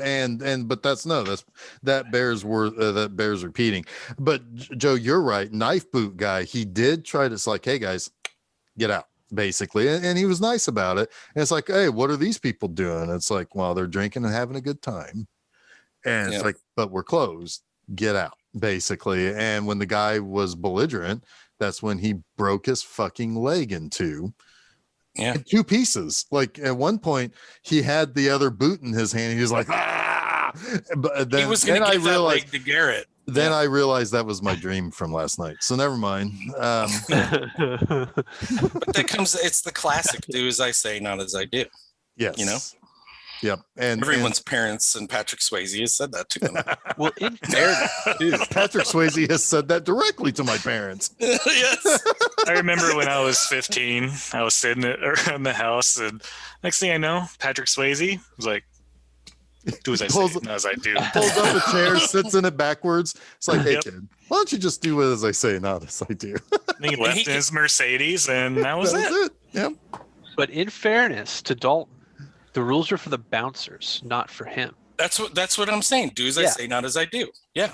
But that bears repeating. But Joe, you're right. Knife boot guy. He did try to. It's like, hey guys, get out, basically, and he was nice about it. And it's like, hey, what are these people doing? It's like, well, they're drinking and having a good time. And it's like, but we're closed. Get out, basically. And when the guy was belligerent, that's when he broke his fucking leg in 2. Yeah. In 2 pieces. Like at one point, he had the other boot in his hand. He was like, ah! But then, he was going to give that leg to Garrett. Then I realized that was my dream from last night. So never mind. But it's the classic, do as I say, not as I do. Yes. You know? Yep. And everyone's parents and Patrick Swayze has said that to them. Well, in fairness, Patrick Swayze has said that directly to my parents. Yes. I remember when I was 15, I was sitting around the house, and next thing I know, Patrick Swayze was like, do as I say, not as I do. Pulls up a chair, sits in it backwards. It's like, hey, kid, why don't you just do it as I say, not as I do? And he left in his Mercedes, and that was it. Yep. But in fairness to Dalton, the rules are for the bouncers, not for him. That's what I'm saying. Do as I say, not as I do. Yeah.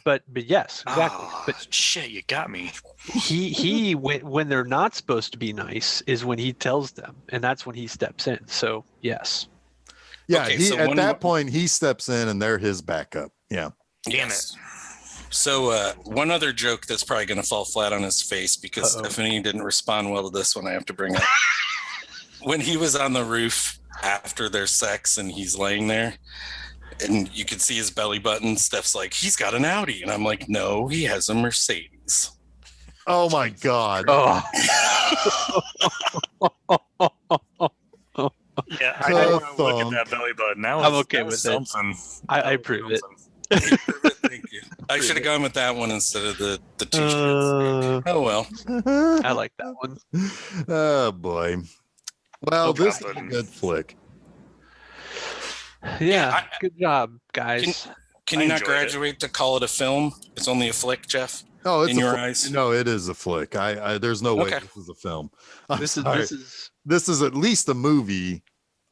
But yes, exactly. But shit, you got me. He when they're not supposed to be nice is when he tells them, and that's when he steps in. So yes. Yeah. Okay, at that point he steps in, and they're his backup. Yeah. Damn it. So one other joke that's probably going to fall flat on his face because Stephanie didn't respond well to this one. I have to bring up when he was on the roof after their sex and he's laying there and you can see his belly button. Steph's like, he's got an Audi. And I'm like, no, he has a Mercedes. Oh my God. Oh. Yeah, I don't want to look at that belly button. I'm okay with something. I approve it. Thank you. I should have gone with that one instead of the t-shirts. Oh well. I like that one. Oh boy. Well, this is a good flick. Yeah, good job, guys. Can you not graduate to call it a film? It's only a flick, Jeff. Oh, it's in your eyes. No, it is a flick. There's no way this is a film. This is at least a movie.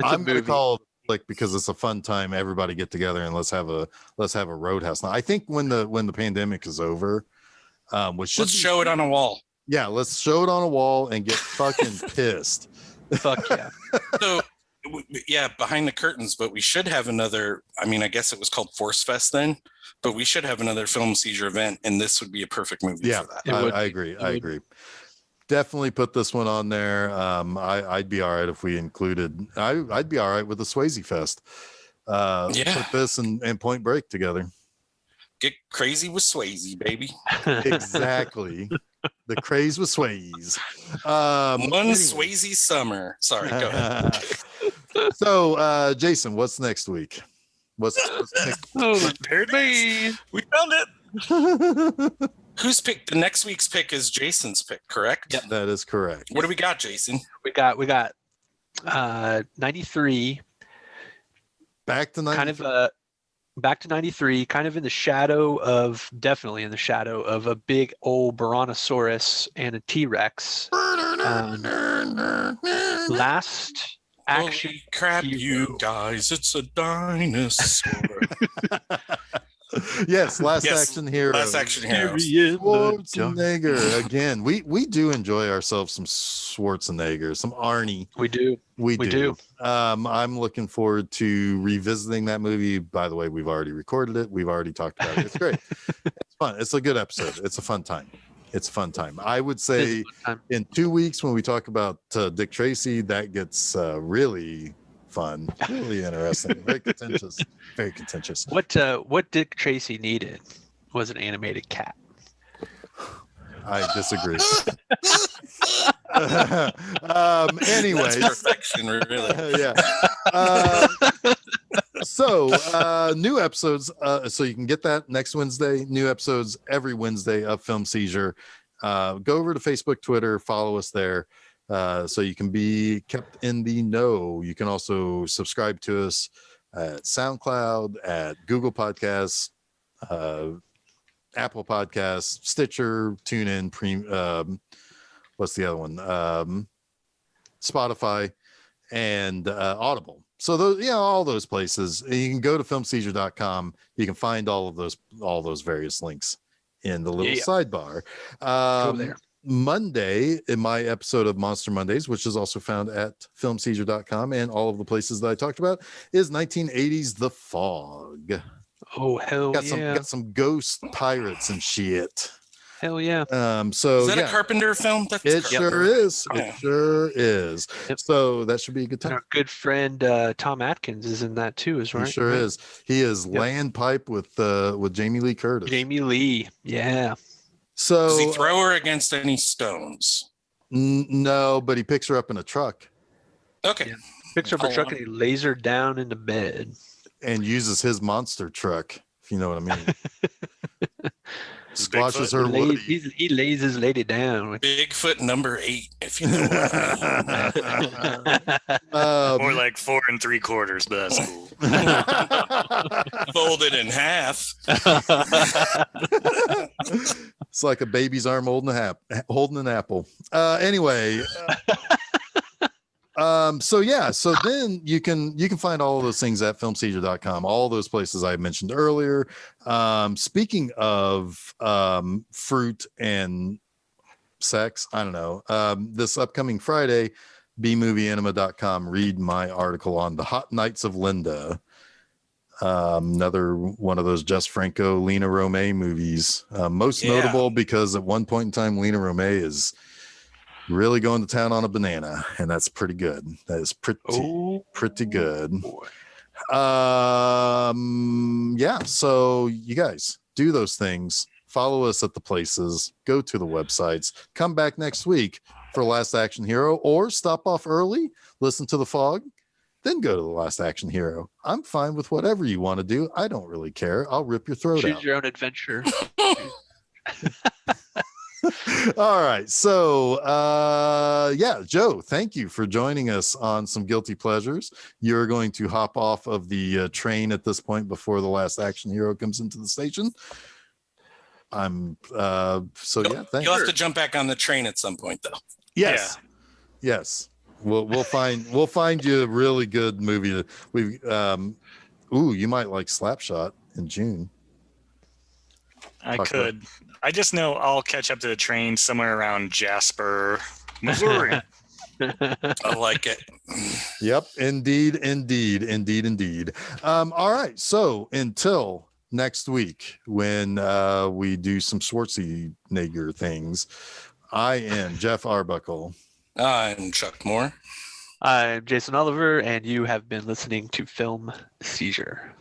I'm going to call it a flick because it's a fun time. Everybody get together and let's have a roadhouse. Now, I think when the pandemic is over, let's show it on a wall. Yeah, let's show it on a wall and get fucking pissed. Fuck yeah. So, yeah, behind the curtains, but we should have another. I mean, I guess it was called Force Fest then, but we should have another Film Seizure event, and this would be a perfect movie for that. I agree. I agree. Definitely put this one on there. I'd be all right if we included. I'd be all right with the Swayze Fest. Put this and Point Break together. Get crazy with Swayze, baby. Exactly. The craze with Swayze. One Anyway. Swayze summer. Sorry, go ahead. So, Jason, what's next week? What's next? Oh, There it is. We found it. Whose pick? The next week's pick is Jason's pick, correct? Yep. That is correct. What do we got, Jason? We got 93. Back to 90. Back to 93, kind of definitely in the shadow of a big old Brontosaurus and a T-Rex. Last action. Holy crap, hero. you guys! It's a dinosaur. Yes, Last Yes, Action Hero. Last Action Heroes. Schwarzenegger. Again, we do enjoy ourselves some Schwarzenegger, some Arnie. We do. We We do. do. I'm looking forward to revisiting that movie. By the way, we've already recorded it. We've already talked about it. It's great. It's fun. It's a good episode. It's a fun time. It's a fun time. I would say in 2 weeks when we talk about Dick Tracy, that gets really fun, really interesting, very contentious, very contentious. What Dick Tracy needed was an animated cat. I disagree. Anyway, That's perfection, really. yeah. So new episodes. So you can get that next Wednesday. New episodes every Wednesday of Film Seizure. Go over to Facebook, Twitter, follow us there. So you can be kept in the know. You can also subscribe to us at SoundCloud, at Google Podcasts, Apple Podcasts, Stitcher, TuneIn, what's the other one? Spotify, and Audible. So those, all those places. And you can go to filmseizure.com. You can find all those various links in the little sidebar. Go there. Monday, in my episode of Monster Mondays, which is also found at filmseizure.com and all of the places that I talked about, is 1980s The Fog. Oh, hell yeah. Got some ghost pirates and shit. Hell yeah. So Is that a Carpenter film? It sure is. Yeah. It sure is. Yep. So that should be a good And time. our good friend Tom Atkins is in that too, He sure is. He is Land Pipe with Jamie Lee Curtis. Jamie Lee. Yeah. So Does he throw her against any stones? no, but he picks her up in a truck Okay. Yeah. Picks up a truck and he lays her down into bed. and uses his monster truck, if you know what I mean. Squashes her He wood. lays his lady down. With Bigfoot number 8, if you know what I mean. More like 4 3/4, but that's cool. Folded in half. It's like a baby's arm holding an apple. Anyway, so then you can find all of those things at filmseizure.com, all those places I mentioned earlier. Speaking of fruit and sex, I don't know. This upcoming Friday, bmovieanima.com, read my article on the Hot Nights of Linda. Another one of those Jess Franco, Lena Romay movies. Most notable because at one point in time, Lena Romay is really going to town on a banana, and that's pretty good. That is pretty good. So you guys do those things. Follow us at the places. Go to the websites. Come back next week for Last Action Hero, or stop off early, listen to The Fog, then go to The Last Action Hero. I'm fine with whatever you want to do. I don't really care. I'll rip your throat out. Choose your own adventure. All right. So, Joe, thank you for joining us on some Guilty Pleasures. You're going to hop off of the train at this point before The Last Action Hero comes into the station. Thanks. You'll have to jump back on the train at some point, though. Yes. We'll find you a really good movie. You might like Slapshot in June. I could. I just know I'll catch up to the train somewhere around Jasper, Missouri. I like it. Yep, indeed. All right, so until next week when we do some Schwarzenegger things, I am Jeff Arbuckle. I'm Chuck Moore. I'm Jason Oliver, and you have been listening to Film Seizure.